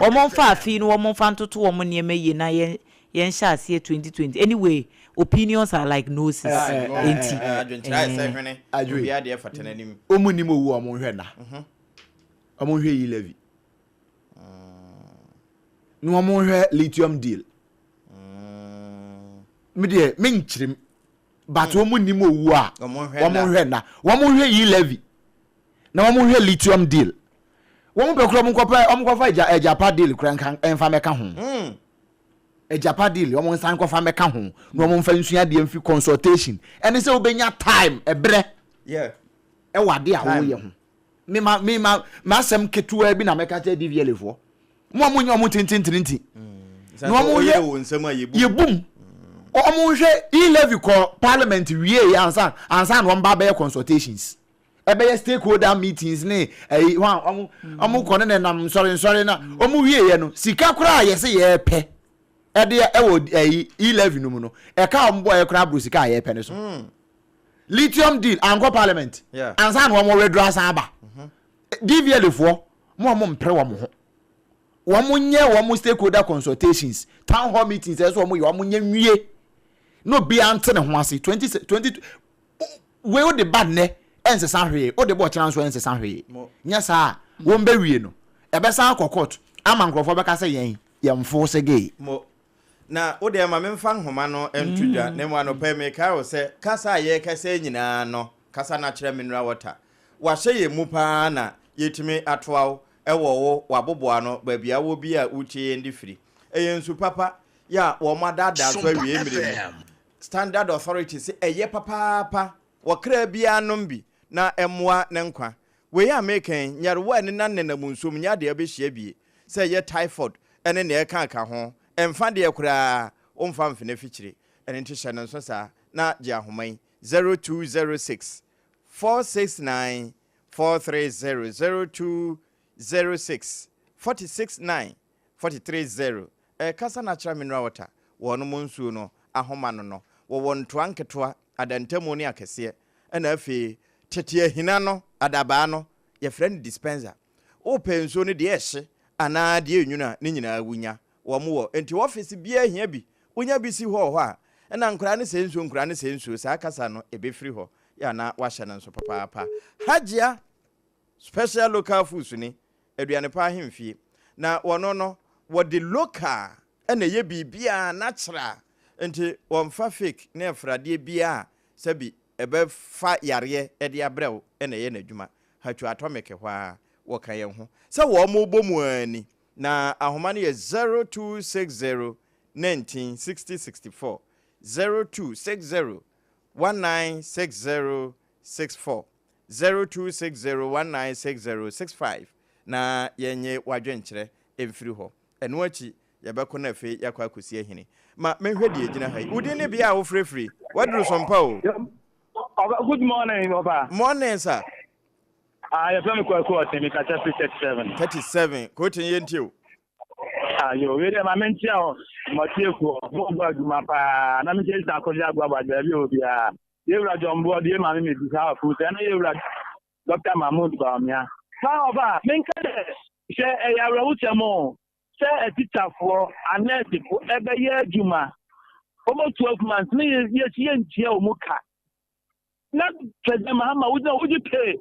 wo mo fa afi no wo mo fa ntoto wo mo ne maye na yen sha ase 2020 anyway opinions are like noses enti adwentra say hwene bia de fatana nim omunim owu omo hwe na omo hwe yi levi no omo hwe lithium deal me de menchirim but omunim owu a omo hwe na omo hwe yi levi na omo hwe lithium deal omo pe kro omo kofa ejapa deal kran kan enfa meka ho ejapa deal omo nsan kofa meka ho na omo mfa nsua de mfi consultation ene se obenya time ebre yeah e wade a wo ye ho me ma sem ketua bi na meka che DVL fo mo amunye omo tintintinti no omo ye wo nsam a ye bum omo hwe e-levy ko parliament wie ya ansa no mba be consultations ebe ye stakeholder meetings ne omo ko ne nam sorry na omo wie ye no sika kura ye se ye pe ede e wo e-levy no mu no e ka ombo ye kura bro sika ye pe ne so lithium deal anko parliament ansa no omo withdraw san ba DVL fo mo mpre wo mo ho wo nye wo stakeholder consultations town hall meetings eso wo nye nwie no be ante ne ho ase 20 we o de bad ne ense san hwe o de bo chance so ense san hwe nya sa wo mba wie no ebe san akokot ama nkrofo be ka se yen mfo gay mo na o de ma memfa nhoma no entudwa ne mo ano pa me ka o se kasa ye kasa nyina no kasa na kire mineral water wa hye ye mu pa na yetimi atoawo ewo waboboa no ba bia wo bi a utie ndi firi eyensu papa ya wo madada so awie emire standard authority say eye papa wo kra bia no mbi na emwa ne nkwa we ya mekan nyarewa ne nan na munsom nya de abehia bie say ye typhoid ene ne eka ho emfa de ekura omfa mfene fichire ene ntisha ne nso sa na gye ahoman 0206 469 430 0206 469 430 kasa natural mineral water wono monsuo no ahoma no wo wonto anketoa adantamo ne akese na afi tete ahina no adaba no ye friend dispenser o penso ne de ehye ana de enwuna ne nyina wunya wo mo wo enti office bia ahia bi wunya bi si ho a na nkura ne sensuo sa kasa no ebefiri ho ya na wahye na nso papa hajia special local foods ni aduane pa ahemfie na wono no wo de local ena ye bibia natural enti wonfa fake na efrade bia sabi ebe fa yare e de abrew ena ye nadwuma hatu atomic hwa wo kan ye ho se wo mo bomu ani na ahoma ne ye 0260 196064 0260 196064 0260196065 na yenye wadwenkyere emfiri ho eno achi yebeko na fe yakwa akosi ahini ma menhwe de egina hai udi ne bia wo frefree waduru sompa o good morning papa morning sir I from Kwako, me catch 37. 37. Quoting you. You read my mention, Matthew, Mapa, and I'm just a colleague about the view. You are John Board, dear mammy, to have food, and you are Dr. Mahmoud Bamia. How about share a routamo, share a teacher for a native every year, Juma. Almost 12 months, yes, Muka. Not President Mahama, would you pay?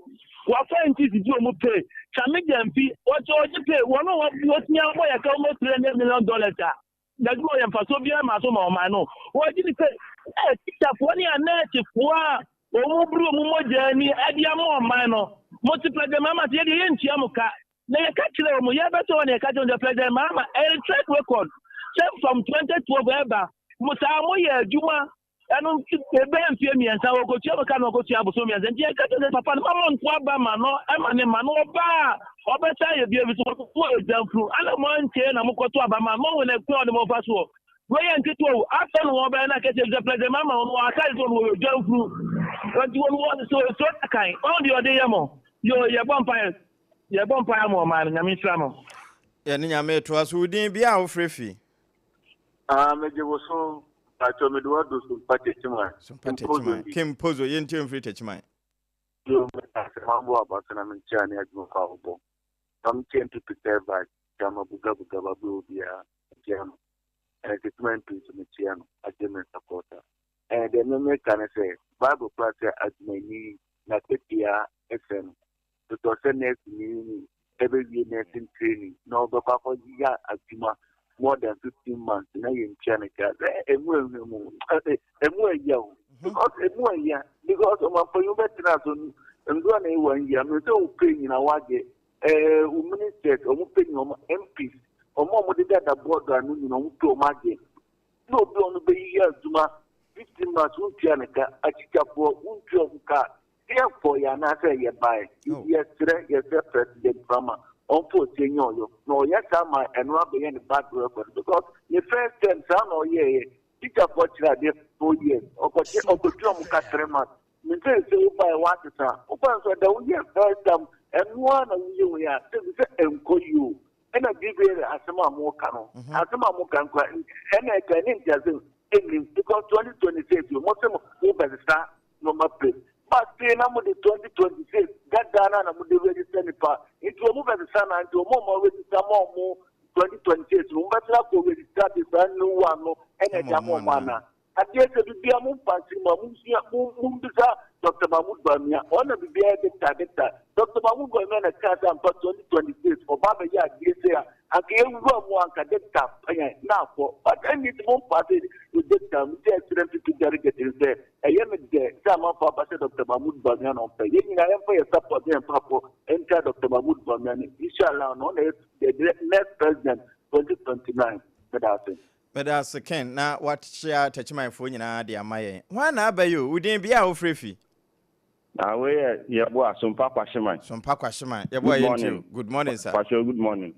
What fine things did you pay? Can make them fee? What you pay? One of what near boy, almost $300 million. That's why I'm for Soviet Masoma, Mano. What did you pay? Teacher for any native for more journey, Adiamo, Mano. Multiply the Mama, the Chiamuka. They catch them, you better on a catch on the President Mama, and track record. From 2012 ever. Musamo, Juma. I don't think me and so go to go to Abu Somias and yet the papa on Kwabama, no, I'm a man, no bar, or better, you be able to put them through. I don't want to Namuko to Abama, more when I put on the more password. Where and get to after Wabana catch the President Mama on our side will jump through. But you want so kind. On your diamo, you're vampire more man, I mean, Samo. Yanya made to us who didn't be our free fee. Maybe was so. I told me to do some package. Kim Pozo, Yen free touch mine. You Mambo about an Chani at Mokabo. Some came to prepare by Jamabuga Bugababia, Jam, and it went to Michiano, a German supporter. And then the can say, Bible prayer at my knee, Natetia, FM, the person next me, every year nursing training, no, the Papa Gia at Jima. More than 15 months in a Chanica, and more young. Because of my for you better and go on 1 year, I'm so paying in a wage, woman said, or paying on MPs, or more than that board than you know, to Maggie. No, don't be here to my 15 months, Chanica, a chicapo, car. Therefore, you're not saying you buy. Yesterday, yes, President Brahma. On Senor, no, yes, I'm and Robbie and the bad record because the first time, son, or teacher for 4 years, or for Tom Catrema, Mr. by water, open so the year first time, and one of you are and call you, and I give you as a more cano, as a more can, and I can interest in because 2026, you must have over the star, no more place. But the number 2026, that Ghana and the register it will move at the sun and to more register more 2026. No matter how we start this brand new one, and a Jamo Mana. At the end of the day, I'm passing Mumbuza, Dr. Mahmoud Bamia, on the BBA Dr. Mahmoud Bamia, Casa for 2026 for Baba Yard, yes, I can't one cadet tap now for, but I need more party with this time, just to delegate there. I am there, some of Papa Dr. Mahmoud Bamia on pay. I am for a support and Papa, enter Dr. Mahmoud Bamia, inshallah, no, the next president, 2029. But that's a Ken. Now, what share touch my phone in idea, my why not by you? We didn't be our free fee. Now, where your boy, some Papa Shema. Some Papa Shema. Your boy, good morning, sir. Pastor, good morning.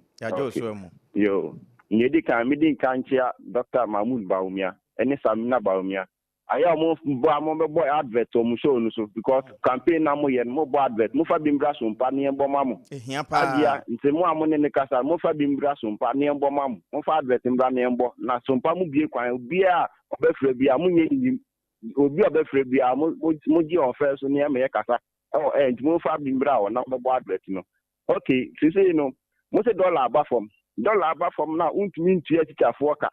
Yo, Nedika, Midin Kanchia, Dr. Mahmoud Baumia, and Samina Baumia. I am more boy advert or Muso, because campaign Namo and mobile advert, Mufa Bimbras, Pani and Bomam. Here, it's a more money in the Casa, Mufa Bimbras, Pani and Bomam, Mufa advert in Brani and Bo, not some Pamu Bia, Befrebia, Muni, Obia Befrebia, Muji or first near Mekasa, oh, and Mufa Bimbra or number advert, you know. Okay, so you know. Most $1 above from now, won't mean to teacher worker,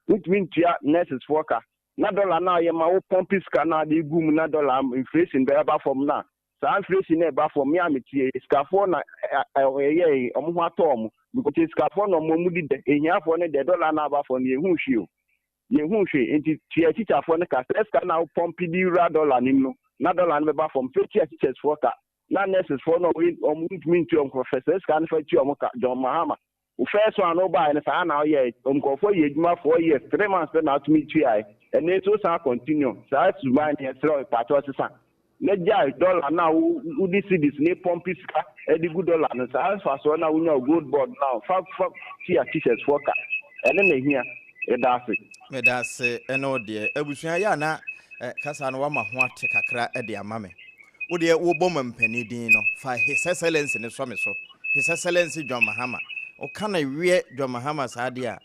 won't mean to nurses worker. Not dollar now, you my pumpis canal, the boom, not dollar inflation, the above from now. So I'm facing above for me, I'm a scaffold, Tom, because it's scaffold no more moody, and you have one the dollar now for the Hunshu. You Hunshu, into teacher for the cast, let's now pump the $1 Nino, not dollar above from 50 teachers worker. Not necessary for no win or mean to professors can fight you John Mahama. First one no buy and a now yet, go for 4 years, 3 months now to meet you. And it will continue. So that's my throw a part of the sun. Let $1 now who this is near Pompisca, Eddie good dollar, and so as far so now we know good board now. Fuck teachers worker. And then they hear a daffy. That's an old dear. Ebushayana, Casanova, what take a crack at the amame. wo de wo bom mpani din no fa His Excellency ne so me so His Excellency John Mahama o kana wie John Mahama saade a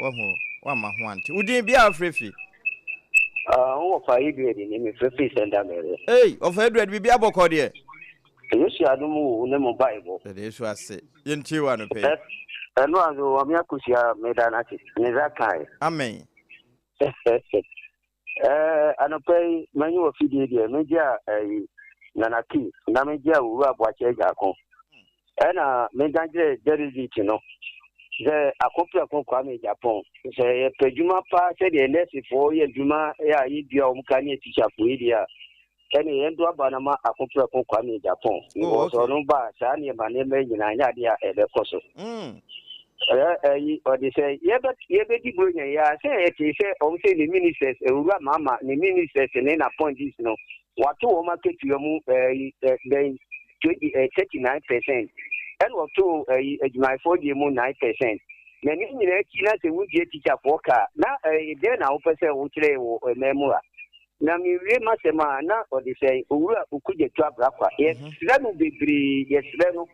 wo ho wa ma ho ante wo din bia afrefi wo fa Edward ni me frefi senda mere of Edward bibia bokọ de Yesu adumu ne mo Bible de Yesu ase yenti wa no pe eno azo wa mi akusia medana ti ne zakai amen anopei manyi wo fidie de meja nanaki na meja wu abwache jakon na meganje deriviti no ze akopia kon kwa me Japan ze pejuma pa se de nesi fo ye duma ya yi bia o mkanye teacher fo yi dia ene yendo abana ma akopia kon kwa me Japan ni so no ba sa ne ma ne me nyina nya dia ebe koso odi say ye be di bro ya say e ti say o say the ministers ewura mama the ministers ne na point this no wato o market yo mu 39% and wato ejumai for the mu 9% na ni nyina ki na say we teacher for ka na dey na wo pese wo kire wo memua na mi we masema na odi say owura ukuje to abrakwa yes no bebri yes no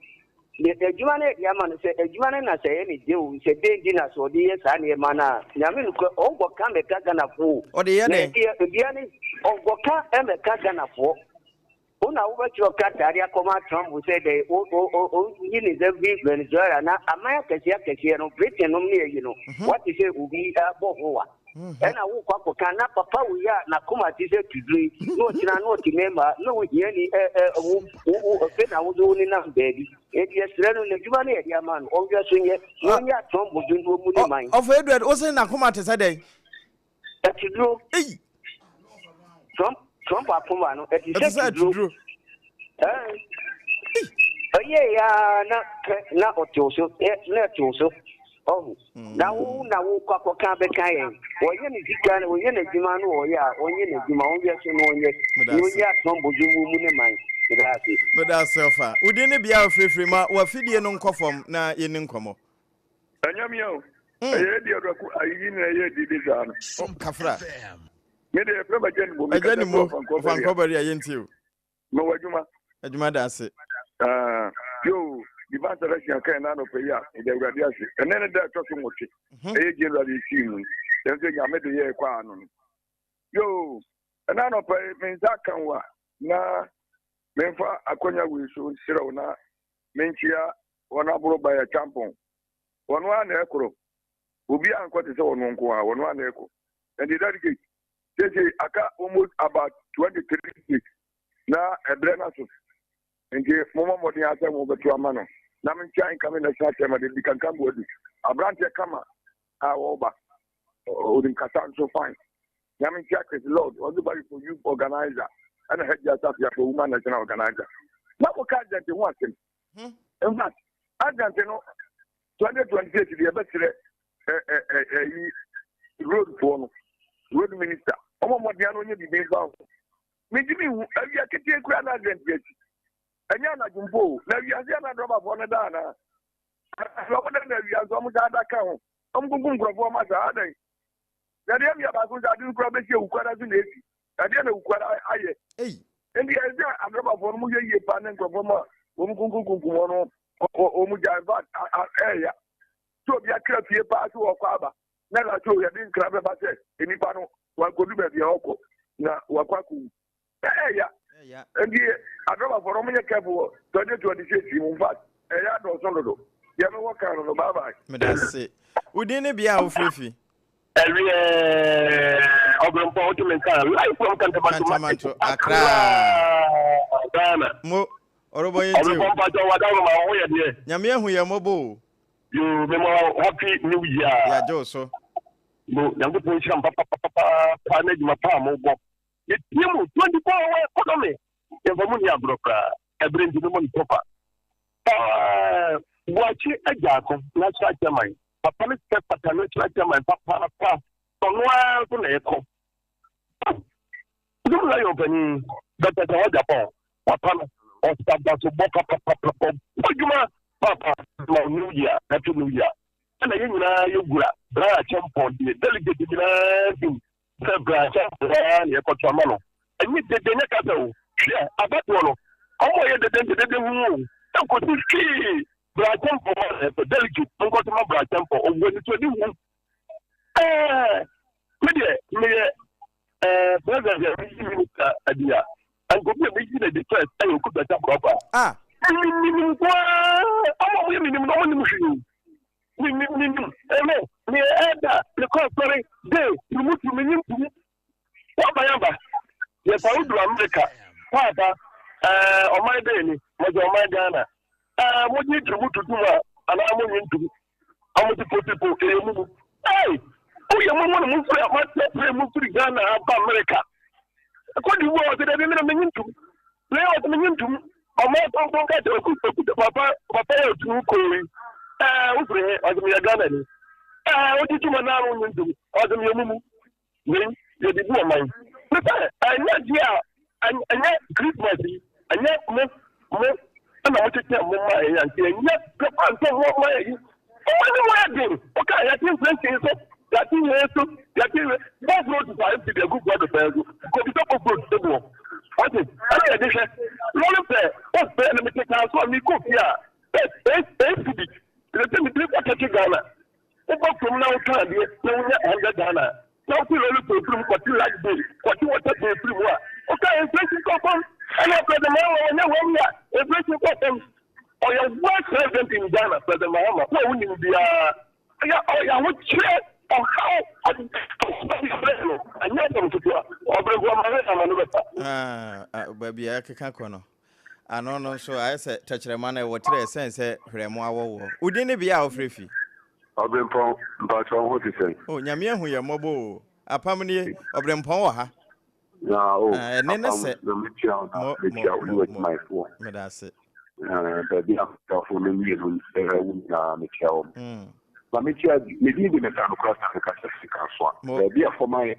ejumane yamane se ejumane na se ni dewu se dendi na so de yesa na mana nyame nko ongo ka meka gana fo o de ye ne bia ni ongo ka emeka gana fo una wo bacho ka tari akoma Trump se de o yini ze bi Venezuela na amaya kesi no Britain no me yi no what is it ubi abo howa ena wo kwa kana papa wo ya na kuma ti se tudri no tina no ti member no wo ye ni wo fe na wo do ni na baby e di esre no ne juba na e di ama no o wi so nye no nya Trump do ndo mu ni man of Edward o se na kuma te se dey e ti dro Trump apoma no e ti se dro ya na otoso na otoso na wo kwa ka be kan yen onye ne dikane onye ne djuma no onye ne djuma onye so no onye atomboju mu ne man Beda selfa udi ne bia frefre ma wa fidie no nkofom na ye ne nkomo anyamio eye di odoku ayi ne ye di bizano kafra me de pre bajen bo me mo fanko bari aye ntiu me wajuma adwuma da ase yo di banta rashin kan na no pe ya de urade ase enene da to so mochi eye je urade timu den se nyame de ye kwa anu yo na no pe me zakan wa na menfa akonya wi so siraw na menchia wona buru ba ya champon wono ana ekoro obi anko te se wono nko a wono ana eko and the dedicate say aka almost about 23 weeks na ebrena so nje momo modi asa mo betu amano na menchia nkame na chacha ma de bikankambo odi abrante kama a woba odin katan so fine na menchia Chris Lord everybody for you organizer and head yourself for woman national organizer na ko ka agent won asen in fact agent no 2028 the betre road minister omo modiano onye bibi ba mi jibi awi akete kura na agent yeti anya na jumbo na wi asia na droba for na da na ro na wi aso mu da da ka ho omgungun grofo ma za adan na dem ya ba so da din kura be se ukara zu na esi ade na ukara aye ndi eza adroba for mu ye pa na grofo ma omgungun wono o mu java ya so bia kra fie pa so okwa aba na la so ya din kra be ba se enipa no wa godu be bia okọ na wa kwaku ya ndi adroba for mu ye kefo 2026 mu fa ya do so lodo ya me wo kan no bye bye me da se udin ne bia wo frefi Obrempong Otumenka live from Kantamanto Accra Ghana mo orobo yenti Obrempong Pato wadawo ma ho ye de nyame ehu ye mobo you memo happy new year ya jo so mo yango po nsham papa na juma pa mo go ye timu 24 hour economy e vamu ni abroka ebrendi no mo proper wachi ajako na chairman papa ne step patano chairman papa tonwa to na eko do la yo bani data ta Japan papa no o staba so boka papa ojuma papa no new year happy new year na ye nyina yegura bra champion de delegate nyina bi se bra champion ne ko to amano enyi de nya ka se o share about one. Omo ye de hu. E ko ti Brighton for the delegate. I'm going to Brighton for when it's a new one. President idea. And go be making a defense. I will put that proper. Ah. Yes, I would do America. Papa, on my day, was on my Ghana. What need to do, and I'm going to. I want to put people in. Hey, oh, you want to move to Ghana, America. According to what I didn't mean to. Lay out the mean to. I might not get to Papa to Korea. As we are Ghana. What did you now do? As a young woman, you did not mind. I not here, and yet Christmas, and yet, and I want to tell my and yet, the answer what way. Okay, I think that both roads are empty. The good brother, because it's up good table. What is I did rolling there? What's the enemy take out for me? Cook here. Basically, the thing with the Ghana. Over from now, time, no one under Ghana. Now, we only put through what you like, what you want to do through what. Okay, inflation come. And after the man, I know when we are inflation come. Or your work president in Ghana, President Mahama, who will be I would check on how and yet them to do baby, I can't corner. I know, so I said, touch the man, what I say, Remo, wouldn't be our free fee. Obrempong, but what you say? Oh, Yamia, who are mobile, a permanent Obrempong, ha? No, and then I said, with my phone. That's it. The for me, Michelle. But maybe the mechanical cross the be for my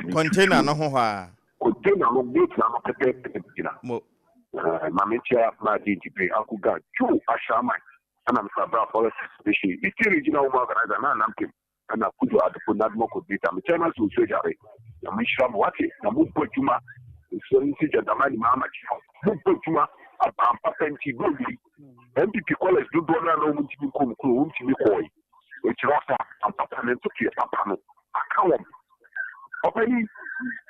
container, no, container, no boots, no, Mamicha, my DGP, Uncle God, two Ashama, and I'm Sabra policy species. It's original organizer, and I could add for that more could be some channels to surgery. Yamisham, what is the Mupotuma? So you see that the money, Mamma, Mupotuma. Apenti Gobi, MPP college do no to be coy, which Rossa and Papa and Tuki Papano. I can't. Opening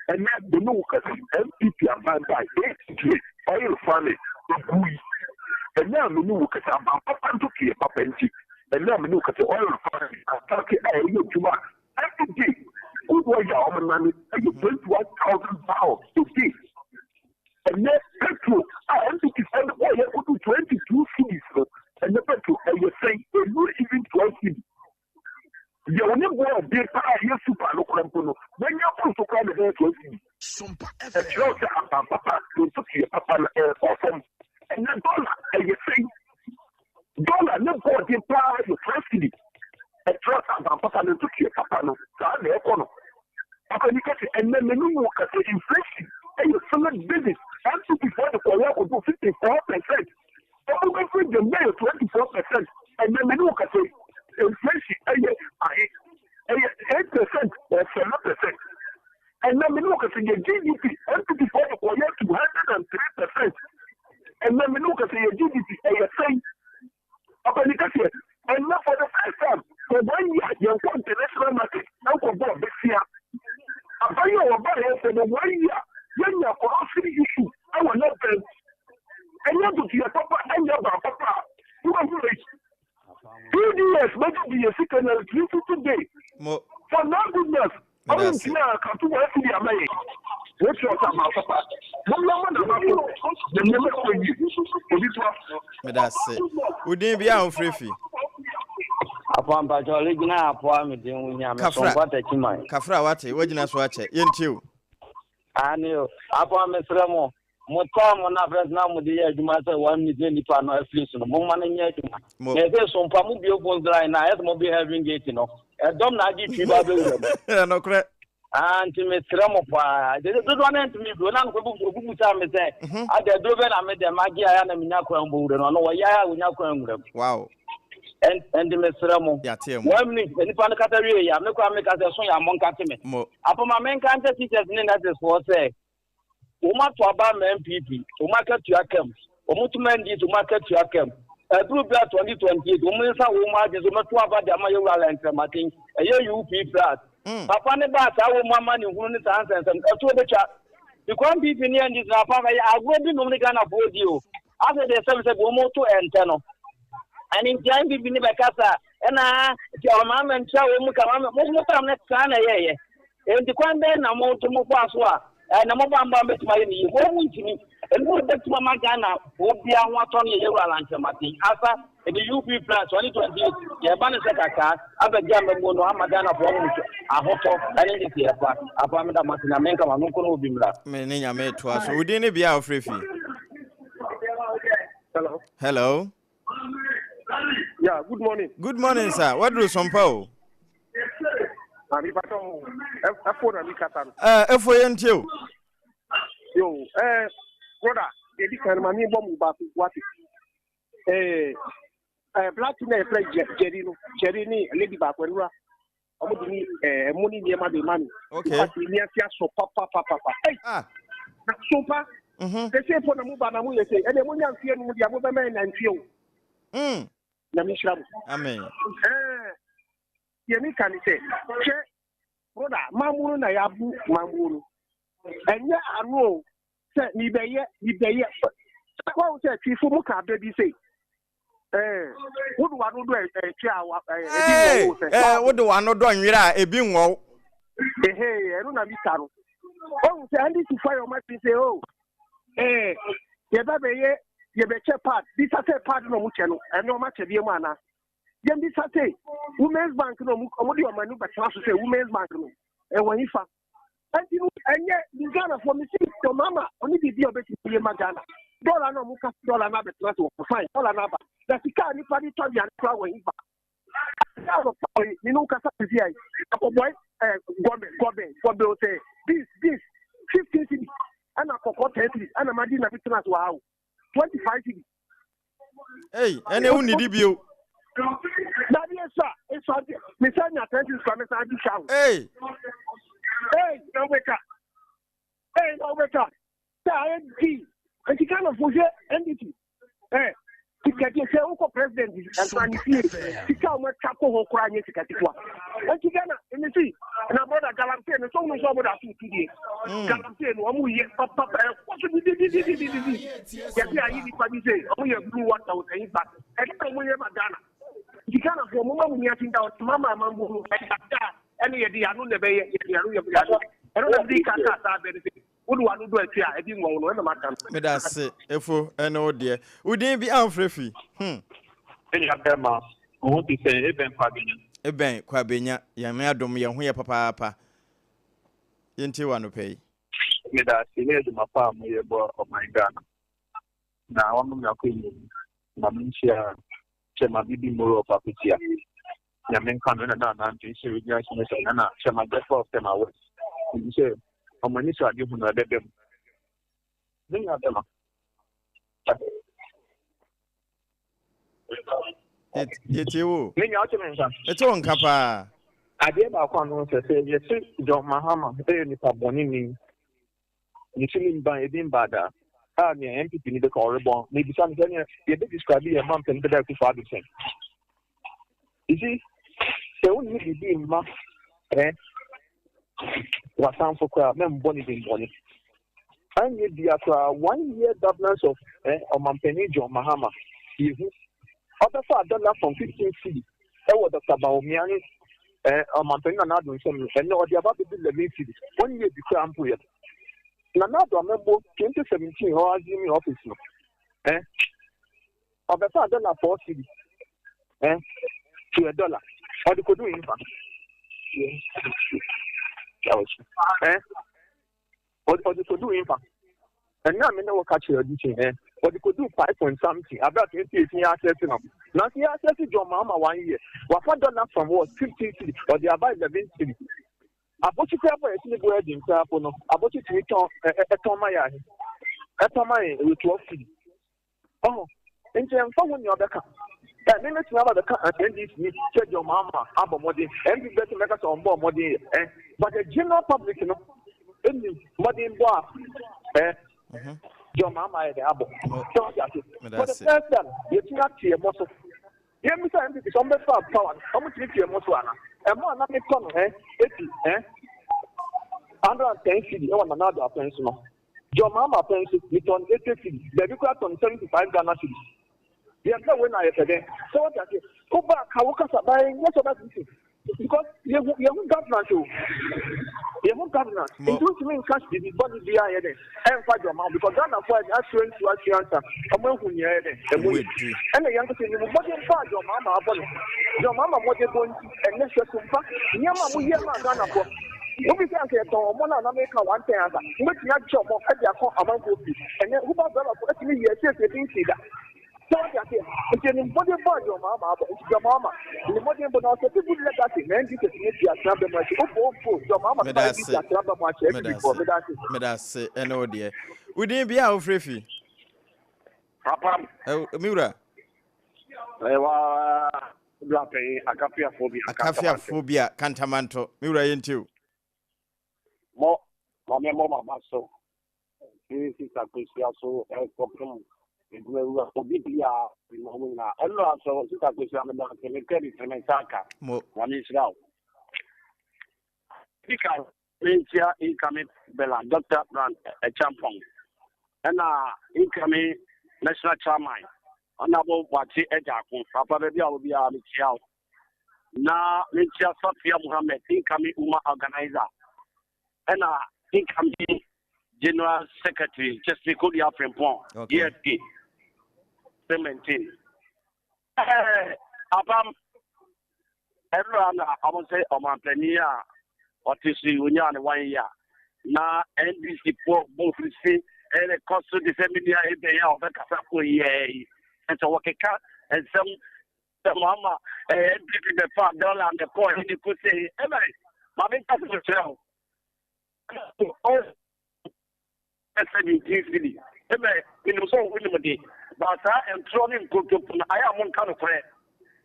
and not the no MPP and by 8 oil family, the buoy. And now the new Papa and Tuki Papenti, and now the new oil family, Ataki, I know too much. Every day, good way your money, and you 21,000 pounds to this. And then petrol, I want to defend the oil to 22 cities, and the petrol, and you're saying, not even 12 cities. You will never go a big power here, super local. When you're supposed to come against 12 cities, SOMPA FM, Papa, to Turkey, Papa, awesome. And then dollar, and you're saying, dollar, no more than power, your 12 cities. And trust Papa, and Turkey, Papa, no, the economy. Papa, and then the new work at the inflation, and your solid business. And before the Korea would do 54%. I'm going to the mail 24%. And then the new say inflation 8% or 7%. And then the new say your GDP and before the Korea 203%. And then the new say your GDP and saying and now for the first time for 1 year you go international market now for this year. I buy your buyer for the 1 year. When you are for issue, I will not pay. And you have to your papa and your papa. You are rich. 2 years, maybe be a second and 3 today. For no goodness, I will now come to work in your money. What's your papa? That's it. We didn't be out free fee. Upon Bajoli, now, upon me, Kafra, what you just watch it? You I knew. Upon Miss Ramo, Motom on average now with the edge, master 1 million if no affliction. Moment in yet. There's some Pamubio Bones line, I have be having gate, you know. I don't know if you no correct. And to Miss Ramo, they don't want to me, when I'm going to say, I did do when I made the Magia and Minako and Buddha, and no, yeah, we now come. Wow. And the Mesramo, 1 minute, and if I'm a category, I'm not going to make us a song among customers. Upon my main country teachers, Nina, this was say. Uma to aba MPP, Uma ka to akam, Omutumendi to market to akam. A group that 2020, Umensa Uma is Uma to aba the Mayola and Tramatin, a year UP plus. Papa ne ba sa wo mama ni hunu ni sansen sem to de cha. The kwan bi ni ndi na papa ya agodi no ni Ghana bodi o. After the service go mo to ente no. And in time bi ni be kasa na ti o mama ncha wo mu ka mama mo tam ne kana ye. E di kwan be na mo to mo kwa so a na mo ba mba betima ye ni wo mu ntimi. E mo betima ma Ghana obi a ho ato ne ye wura lanche mati. Asa the UP plus 2020 ye ba ne se kaka abegya memo no amagana for mu ahoto ane ndi ti efa apa me da matina menka ma no kono obi mra me ne nyame to aso udi ne bia ofrefi. Hello. Yeah, good morning. Good morning, sir. What do SOMPA? Abi pato F4 na bikata. F4 yentio. Yo, brother, edi kan ma ni bom ba ku wati. Black na play Jerry ni lady ba kwenura. Omo di ni money ni ma be mami. Okay. Pati ni atia so papa. Hey. Ah. Na sopa. They say for na mu ba na mu yese. E de mo nya mfie no dia mo be me na mfie o. Na mi shirabu. Amen. Yemi kan say, che brother, mamuru na ya bu mamuru. Enye anu say ni beye. Kwa say chifu mu ka baby say. Would one do a chair? What do one do nwira ebi nwo? Enu na mi karo. Oh, say I need to fire my say oh. Ye ba beye ye be che part. This say part no mu che no. Enu ma che bi mu ana. Ye bi say Women's Bank no mu omodi o manu ba tra so say Women's Bank no. E won ifa. Anti no enye Ghana for me see to mama oni bibi obeti ye magana. Dollar no mu ka dollar na be tra so fine. Dollar na ba. The car ni party to ya kwa we ifa. Ni no ka sa bi ai. Boy gobe say this 15 cedi and a cocoa 10 cedi and a madina business wow 25 cedi. Hey, and you need bio. That is sir, it's on me send your 20 from the show. Hey, no wake up. And she kind of was entity. Tikati se uko president and tika umwe chapo ho kwa nye tikati kwa kigana imisi na brother galamte no so no so boda su tudie galamte no amu ye papa ko so di ya ti ayi ni kwa bi se amu ye blue water o tin ba e ka mu ye magana kigana fo mo mamu nya tinda o mama mambo no ene ye di anu ne be ye di anu ye bi anu eno na di ka ta be ni would one do a chair? I didn't want to know. That's it. Efo, no dear. Would you be unfree? Any of them are who to say, Eben, Quabinia, Yamadum, Yahuya Papa. Into one to pay. Me that she made my farm of my gun. Now I'm not queen. Mamicia, Chema Bibi Muro Papitia. Yamin Canon and Nancy, she rejoiced me, and Chema Death of them hours. You say, I'm going to give them a dead. Bring out them. It's you. It's on Kappa. I gave our conference to say, yes, John Mahama, any Pabonini. You see him by a dim bada. Ah, the MPP need the corridor. Maybe something you describe a month and better to father. You see, the only be in math, was sound for crowd, men bonnie being bonnie. And yet, the 1 year governance of Mampeni John Mahama. Other far done that from 15 cities. I was Dr. Baomiani, Mampeni and Adon, and no, the about to be the city. 1 year before I'm here. Nanado, I remember 2017, or as in office. Other far done that 4 cities. To $1. Or they could do in fact. Or they could do in fact. And now I know catch your teaching, or they could do 5 point something. About 28 years accessing them. Now, he accessed your mama 1 year. What $4 from what 15 cities, or they are by 11 cities. About you have a single word in Krapono, about you to return a Tomaya. A Tomaya with 12 cities. Oh, and then someone your back. And then let's have the NDC, check your mama, Abba Modi, and you better make us on board Modi. But the general public, you know, Modi in Bois, Your mama is the apple. For the first time, you cannot see a muscle. You understand? It's on the power. How much you see a muscle? And more than it come, 110 cedi on another pencil. Your mama pencil, it's on 80 cedi. The required on 75 Ghana cedis. The other when I said, so that go back, how can I buy? What's about this? Because you have government too. You have government. It don't mean cash the body be ahead and fight your mouth because Ghana for assurance to answer. I'm going to hear it. And the young thing, you must fight your mama. Your mama was going and next to SOMPA. Yama, we hear my Ghana for. You be saying that one and America one thing, but not job of every account among you. And then who about actually yes, they didn't see that. So that it's an important part of your mama, your mama. The modern but also people let us in and this is your trouble much. Your mama is your trouble much every before that's an idea. We didn't be out free. Papa, Mura. Akafia phobia, Cantamanto, Mura into. More, Mama, so. This is a question so problem. It will be phenomena. And also, this is a question I'm one is now. Because incoming Bella, Dr. Brand, a champion. And incoming national chairman. Honorable Wati Ejakun, Papa Baby, I will be a Michel. Now, Michel Sophia Mohammed, incoming Uma organizer. And incoming General Secretary, just because you have Frempong, EFT, 17. APAM, everyone, I will say, my premier, or to see Union 1 year. Now, NBC for both see, and the cost of the media, they are the Casaco, and so what and some mama, and the $5 and the point, you could say, Mammy, that's the show. 17 cedi. In the song with the but I am throwing good to I am one kind of friend.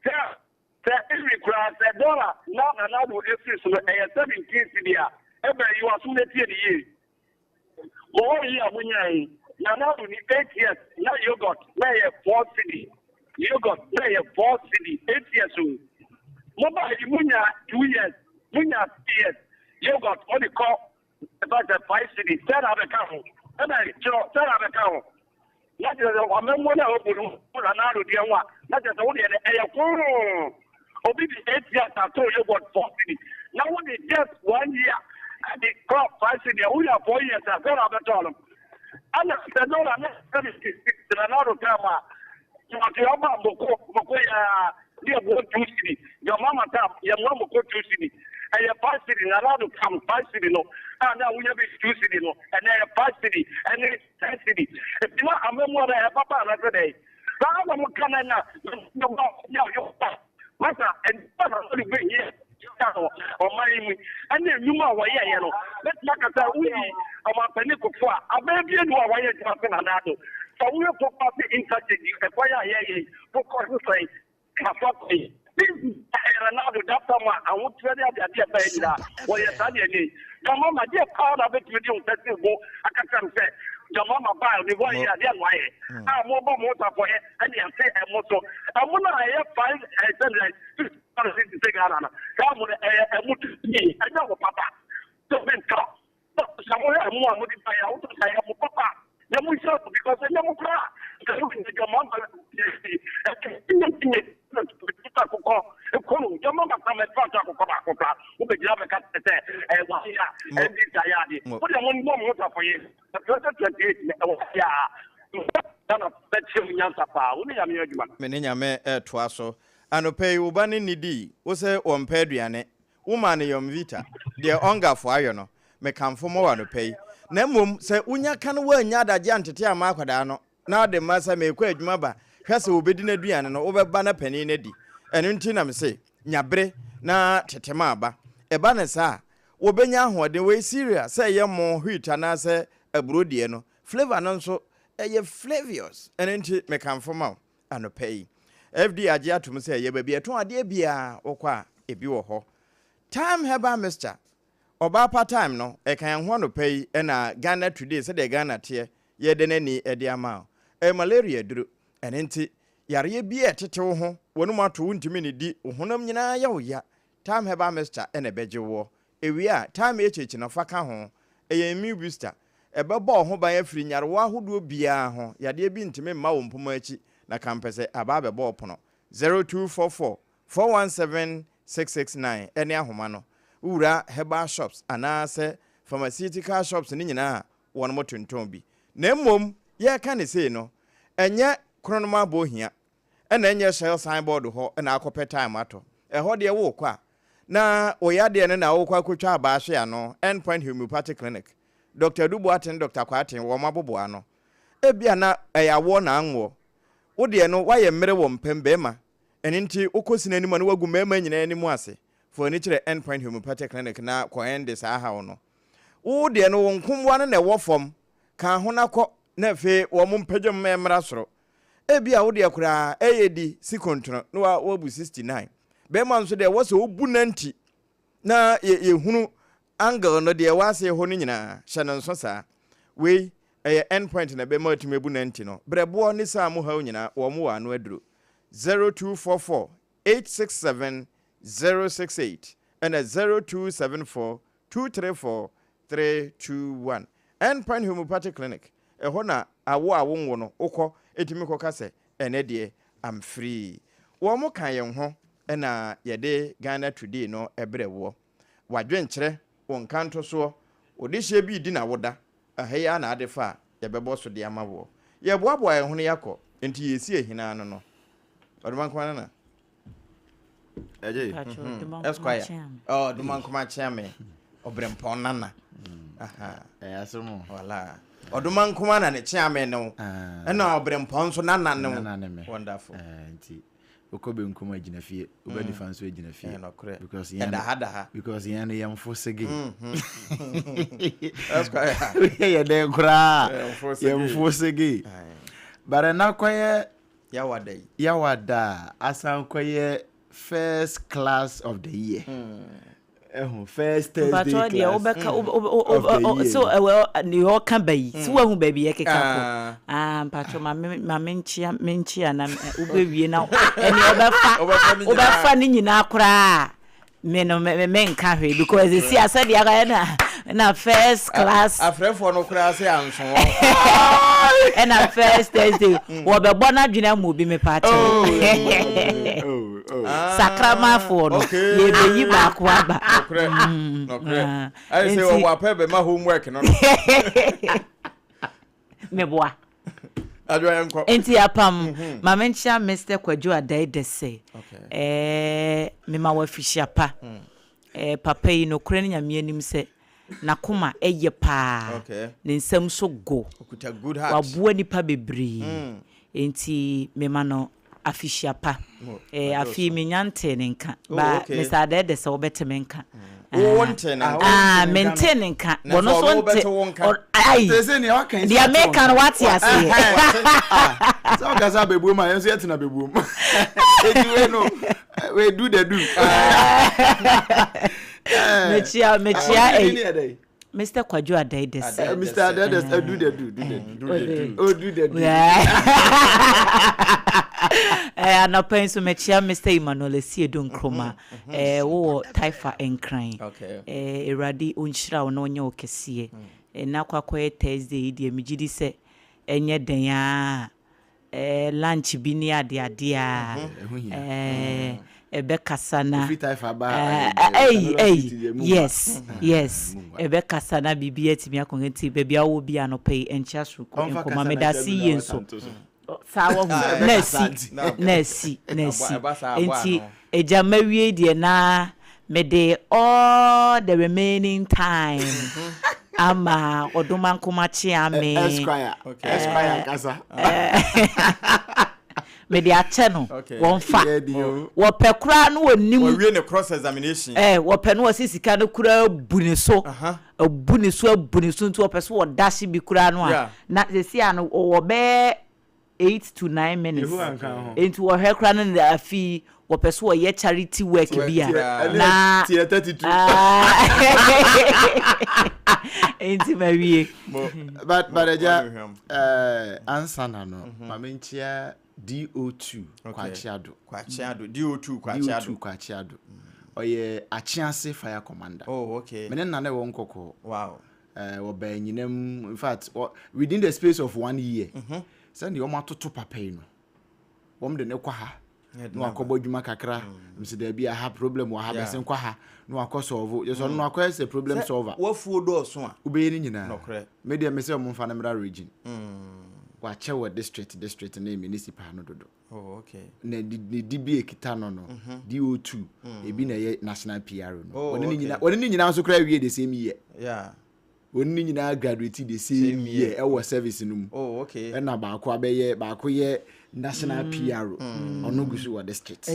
There is required $1 now another excuse to a 17 cedi. You are soon at the year. Oh, yeah, when you now 8 years, now you got 4 cedi. You got 4 cedi, 8 years old. Mobile, Munya 2 years, Munya 3 years. You got only call about the 5 cedi, 10 of the count. And I tell the count. That is a woman who put another dear one. That is only an air. Obi 8 years, I told you about 4 cedi. Now, only just 1 year, and the crop 5 cedi, we are 4 years, I don't have a dollar. And the dollar, another time. You are the Obama, dear boy, 2 cedi. Your mama, your mama, 2 cedi. And your 5 cedi, allowed to come 5 cedi, no. And now we have 2 cedi, no. And then 5 cedi, and then 10 cedi. If you want a memoir, I have Papa another day. But I'm going to come in now. You're Master, and Papa only bring here. Or my and then you know why you know. Let's look at that. We are Penico for a baby and why you're talking about. So we are properly interested in the fire here for say, this is another doctor. I want to tell you that you're paying that. Well, you're studying. Your mama, dear, called a bit with you. That's it. I can say. Your mama buy the one year, then why? I'm more motor for it, and you say a motor. I want to have 5 and 10 like 6 to take out. Come on, a motor to me. I know Papa. Don't make car. Somewhere more would buy out to say, Papa. Then we saw because I never cry. Your mama, your mama come and talk about who be job at the and why, and this I put one more motor for you. The first 28, Menina twaso, and pay Ubani Nidi, was a Pedriane, woman yom vita, dear onga for iron, may come for more to pay. Nemum say unya kan wa nya da jante tia makwada no na de masa me kwa adwuma hwese obedi na duane no obeba na pani na di eno nti na me say nyabre na tetema aba eba ne sa wobenya ahode we serious say ye mo hwita na say aburodie no flavor no nso ye flavious eno nti me kan foma anopai fd age atum say ye ba bi eton ade bia wokwa ebi wo ho time heba mister oba part time no e kan ho no pay na Ghana today say the Ghana tie ye de nani e de ama malaria duro enenti yare bi etete wo ho wonu mato wuntimi ne di honam nyina ya wo ya time heba mister ene beje wo ewi a time echechi no faka ho eye mi booster ebebo ho ban afiri nyare wo ahodo bia ho yade bi ntimi mma wo mpomo achi na kampese aba bebo opono 0244 417 669 ene ahoma no ura herbal shops anase pharmaceutical shops ni nyina won mo tonton bi na mmom ye ka ne sei no enye kronoma bo hia ena enye shell signboard ho na akopɛ time ato ɛhɔ de wo kwa na oyade ne na wo kwa kotwa abaahwe ano endpoint homeopathic clinic Dr. Dubu aten Dr. Kwaten wo mabobo ano ebia na ɛyawo na anwo wo de no waye mmere wo mpembe ma ɛninti okosi n'anim no wagu mema nyina anim ase for ni kire endpoint homeopathic clinic na ko ende sa ha wo no wo de no wonkomwa na wo fom ka ho na kɔ na fe wo mo mpagye mmera soro ebia wo de akura eyedi sikontro no wa bu 69 be man so de wo so obu nanti na ye hunu angle no de wa se ho no nyina hye nso sa we endpoint na be ma tumebu nanti no brebo ni sa mu ha nyina wo mo wa no aduro 0244 867 068 and 0274 234 321 endpoint homeopathic clinic ehɔ na awo nwo no ukɔ etimi kɔ kase ene de am free wo mo kan yen ho na yede Ghana today no ebrewo wadwenkyere won kanto so odi hye bi di na woda ahaya na adefa yebebo so de amawo yeboabo yen ho no yakɔ enti yesi ehina no no odumankoma na eje Esquire dumankoma chiame obrempon nana aha asomo wala odumankoma na ne chiame no na obrempon so nana no wonderful enti okobe nkoma agina fie obani fanso agina fie because yan yam fosege Esquire ya de kura yam fosege bare na koye yawada asan koye first class of the year. First Thursday class. So well, New York can be. So who baby ekeka ko. Patro ma menchia na ubewie na any oba ni nyina kora. Me no me nka hwe because they see asade ya na first class. Afrefo no kora say anso. And at first Thursday, wo be bona dwena mu bi me patro. Sakrama for no ye be yi ba ko aba no kre I say o wa pe be ma homework no me boa adwa enko enti apam ma menchia Mr. Kwadwo adai de say me ma wa fishia pa papa yi no kre nyame anim se nakoma eye pa ne nsam so go okuta good heart wabuo nipa bebre enti me ma no afishia pa afi menyante nenka ba Mr. Adede se obeteme nka maintain nka bono so nte ai dia make what ya say so gaza bebu ma yenso yetina bebu ejiwe no we do the do mechia Mr. Kwadwo Adede say Mr. Adede do the do anopen so mechia Mr. Emmanuel Esiedo Nkroma wo Taifa Enkran eradi onhyira wo no onye okese na kwakwa Thursday die migidi se enye den a lunch bi ni ade a ebe kasana yes ebe kasana bibi etimi akongenti bebi awo bi anope encha suko enkoma medasi yenso sawa nesi enti ejamawie die na mede all the remaining time ama odumankoma chiame Esquire kasa mede ache no won fa wo pekura no wonim wo wie ne cross examination wo pe no osisika no kura buni so abuni so nti wo pese wo dash bi kura no a na sesi ano wo be 8 to 9 minutes into wo hekra no afi wɔpɛ ye charity work bia na tier 32 enti mawie but eja answer na no mamenchia DO2 kwachiado kwachiado oye achiase fire commander. Oh, okay. Menen na won kokko. Wow. Oba nyinam, in fact, within the space of 1 year. Send you matoto papa no. Wom de ne kwa ha. No akobo dwuma kakra. Mse da bia ha problem wa ha besen kwa ha. No akosolve. Yeso no akoyese problem solver. Wafuo do so a. Ube ni nyina. No kre. Me de mese mo mfa na mra region. Wache wa district na municipal no dodo. Oh, okay. Na DB ekita no DO2 ebi na ye national PR no. Woni ni nyina so kra wie the same year. Yeah. Woni ni nyina graduate the same year e wo service no mu. Oh, okay. Na ba ko ye national PR ono gusu wa district.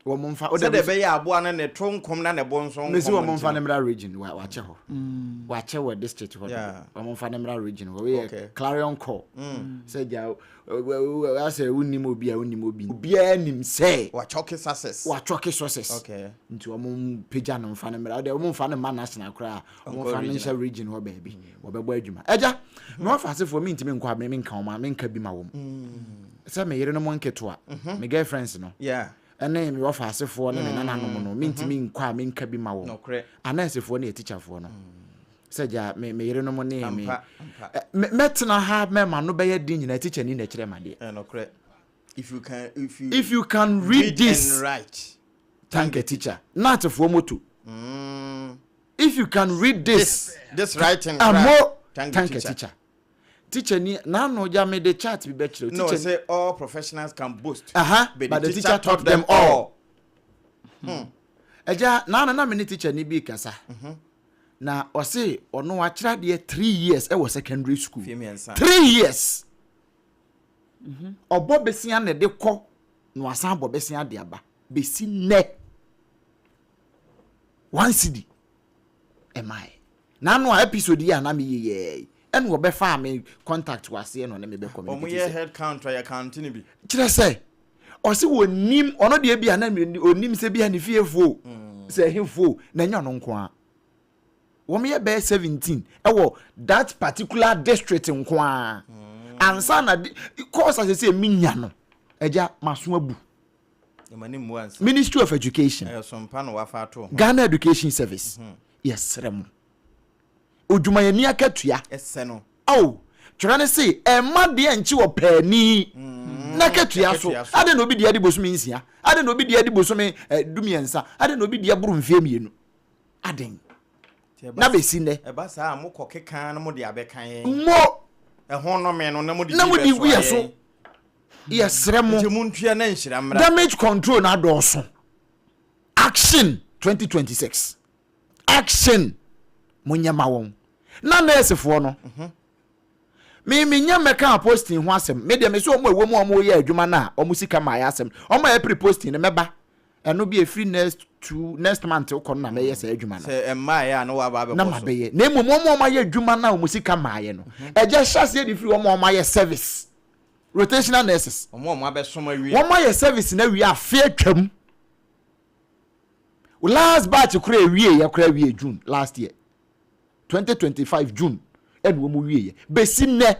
Wo momfa o de be ya aboa na ne tronkom na ne bonso. Me si wo momfa na mra region wache ho. Wache wa district ho. Wo momfa na mra region wo ye clarion call. Say ja ase unnim obi a nim say wa choke success. Okay. Nti wo mom pagya no mfa na mra de wo momfa na ma national kra wo momfa na ncha region ho baby wo bebo adwuma eja no afase for me ntimi nkwa me nka o ma me nka bi ma wo say me yere no mo nketo a me girlfriends no ene me wofa asefo ne nananom no mentimi nkwa me nka bi ma wo anasefo ne teacherfo no seja me yere no mo ne me metna ha me ma no be ye din nyina teacher ni na kire ma de no correct. If you can read this and write, thank a teacher not for moto. If you can read this writing thank a teacher. Teacher ni na no ja me the chat be bachelor. No, say all professionals can boast. But the teacher taught them all. Eja na me teacher ni bi kasa. Na o say ono wa kira de 3 years e was secondary school. 3 years. Obo besia na de kọ no asan bo besia de aba. Besi ne. 1 CD. Am I? Na no episode ya na me ye. En wo be fa me contact wase no na me be communicate. Omo ye head count ya count ni bi. Kire say o se wonim ono de bia na onim se bia ne fiefo. Se himfo na nya no nko a. Wo me ye be 17 e wo that particular district nko a. Ansa na course as say minya no. Eja maso abu. Ministry of Education. SOMPA no wafa to. Ghana Education Service. Yes, remo. Odwuma ye ni akatua ese no twere ne se e ma de anchi wo pani na katua so ade no obi de ade bosome nsia ade no obi de ade bosome dumiensa ade no obi de aburu mfie mienu aden na besi ne e ba sa mo kokeka na mo de abekan mo e ho no me no na mo de wi so yes remo ntua na nhira mra damage control na doso action 2026 action munyama won na nurse fo no me nya meka posting ho asem me de me so omo ewo mu omo ye adwuma na omo sika ma ya asem omo e pre posting ne meba eno bi e free next month ko na me ye sa adwuma na se emma ya no wa ba be na ma be ye na emu omo ye adwuma na omo sika ma ye no eje hyase di free omo ye service rotational nurses omo abesoma wi omo ye service na wi afi atwam last batch kura wi ye kura wi June last year 2025 June and wo mu wie besi ne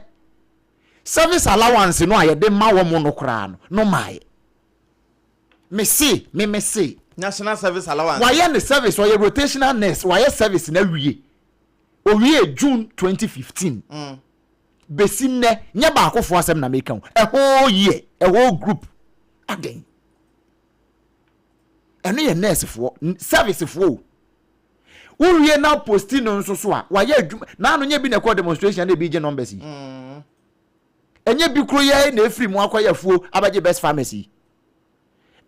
service allowance no ayede ma wo mu no kra no mai me see national service allowance why the service why rotational nurse why service na wie o wie June 2015 besi ne nya ba akofo asem na make a whole year a whole group aden eno ye nurse for service for we now posting no so a wa ye na no nya bi na demonstration na bi je numbers yi enye bi kro ye na free mu akoya fuo abaje best pharmacy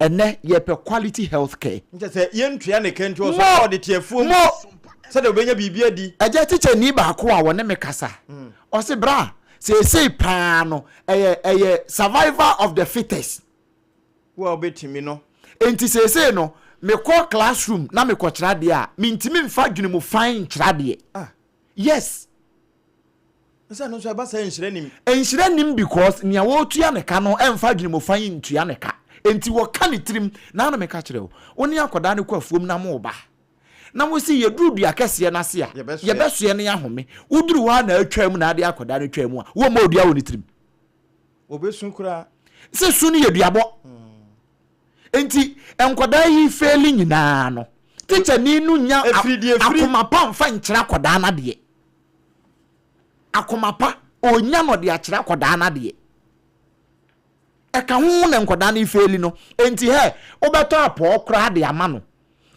enne ye pe quality health care nje se ye ntua ne kenti o so audit ye fuo se de obenya bibia di aja teacher ni ba ko a wona me kasa o se bra say pa no eye survivor of the fittest wo obetimi no enti say no me call classroom na me ko kira de a me ntimi mfa dwene mu fine kira de yes nsa no so ba say enhire nim because nia wo tua ne ka no emfa dwene mu fine tua ne ka enti wo ka ne trim na me ka kire wo oni akoda ne kwafuom na mo ba na mo si yeduru dua kese na se a ye besoe ne ahome uduru wa na atwam na ade akoda ne twam a wo ma odua wo ne trim obesun kura se su ne yeduabo enti enkoda yi failing nyina no teacher ni nu nya akoma pa mfa nkyira akoda na de akoma pa onya no de akyira akoda na de eka hu na enkoda na ifeli no enti he obeto apo kra de ama no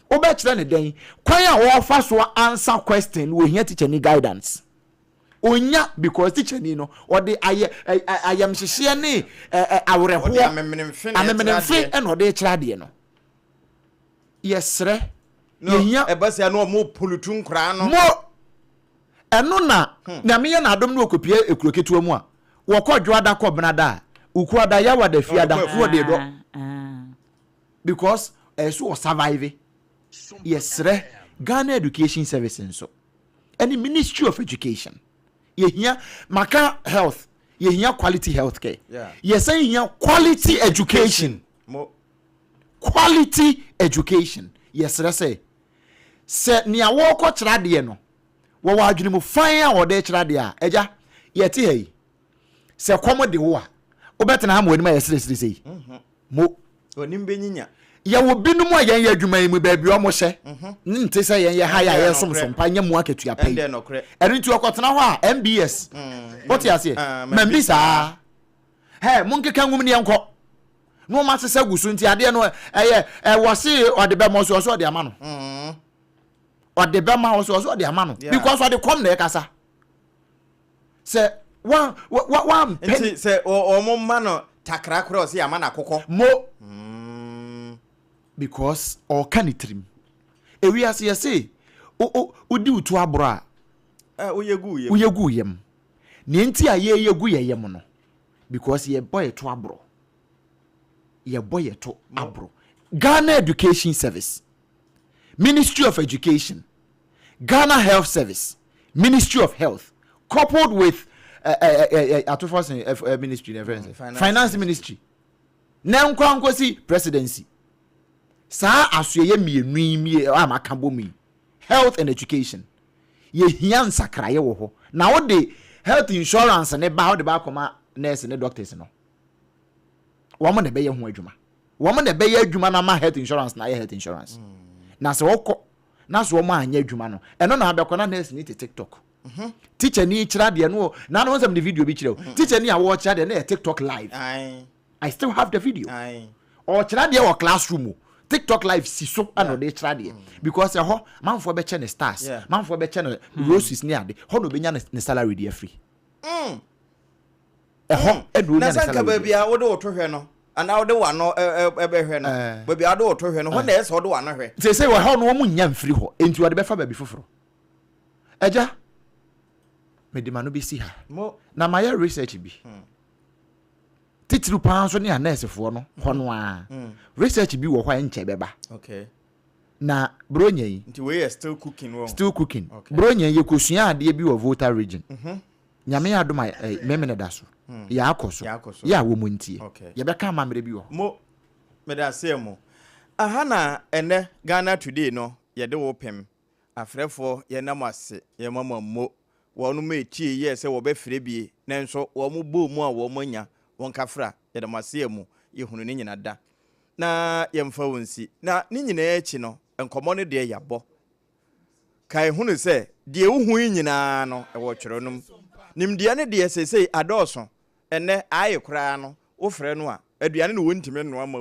obekire ne den kwan a wo fa so answer question wo hia teacher ni guidance onya because teacher ni no ode ayam hyehye ne awreho amemmenfe e no de kira de no yesre yehia ebasia no mo polutu nkra no mo eno na me ye na adom no okopie ekuroketu mu a wo kodwo ada ko benada ukuada ya wada fiada wo de do because so survive yesre Ghana Education Services so any Ministry of Education yehia maka health yehia quality health care yes yehia quality education quality education yesre se nia wo ko kira de no wo wa adwene mu fan a wo de kira de a eja yeti hei se komo de wo a obetena ha mo ani ma yesre sei mo onim benyinya ya wo binu mu ayen ya adwuma yi mu ba bi o mo hye nte se yen ye ha ya ye somsom pa nya mu akatua pai eri nti okotena ho a MBS what you say membisa he munkeka ngum ne enko no ma sese gusu nti ade no wo se ode be mo so ode ama no ode be ma so ode ama no because ode kom na e kasa se wa nti se o mo ma no takra cross ya ma na kokko mo because or canitrim ewi ase yesi odi utu abro a uyegu yem ne nti a ye yegu yem no because ye boy to abro ye boy to abro Ghana Education Service Ministry of Education Ghana Health Service Ministry of Health coupled with ministry finance ministry na nkwankosi presidency sa asoye mienu amaka bomi health and education ye hia nsakraye wo ho na wo de health insurance ne ba wo de ba koma nurse ne doctors no wo mo ne be ye ho adwuma wo mo ne be ye adwuma na ma health insurance na ye health insurance na se wo na so wo ma anya adwuma no eno na abekọ na nurse ni TikTok teacher ni kira de no na no some the video bi kira teacher ni a wo kira de na TikTok live I still have the video o kira de wo classroom TikTok live si so ano de trade because ho manfo be che ne stars manfo be che ne roses ni ade ho no be nya ne salary de free ho edu nya ne salary na bia wo de wo to hwe no ana wo de wa no be hwe no bia wo de wo to hwe no ho na eso wo de wa no hwe say we ho no mo nya mfiri ho enti wo de be fa ba bi foforo eja medima no bi si ha na my research bi titru pan so ne nurse fo no hono a research bi wo hwa enche beba okay na bronya yi nti we still cooking okay. Bronya ye kosua ade bi wo voter region nyame adoma memene da so ya akoso ya wo montie ye beka mamre bi wo mo medase mo aha na ene Ghana Today no ye de wo pem afrefo ye namase ye mamammo wo no mechi ye se wo be frɛ bie nanso wo mo bo mu a wo manya won kafra ye de mase mu ye hunu ne nyina da na ye mfa wonsi na ne nyina echi no enkomo ne de yabo kai hunu se de wo hu nyina no e wo twero num nimdia ne de sesei adoso ene aye kura no wo frɛ no a aduane ne wontime no ama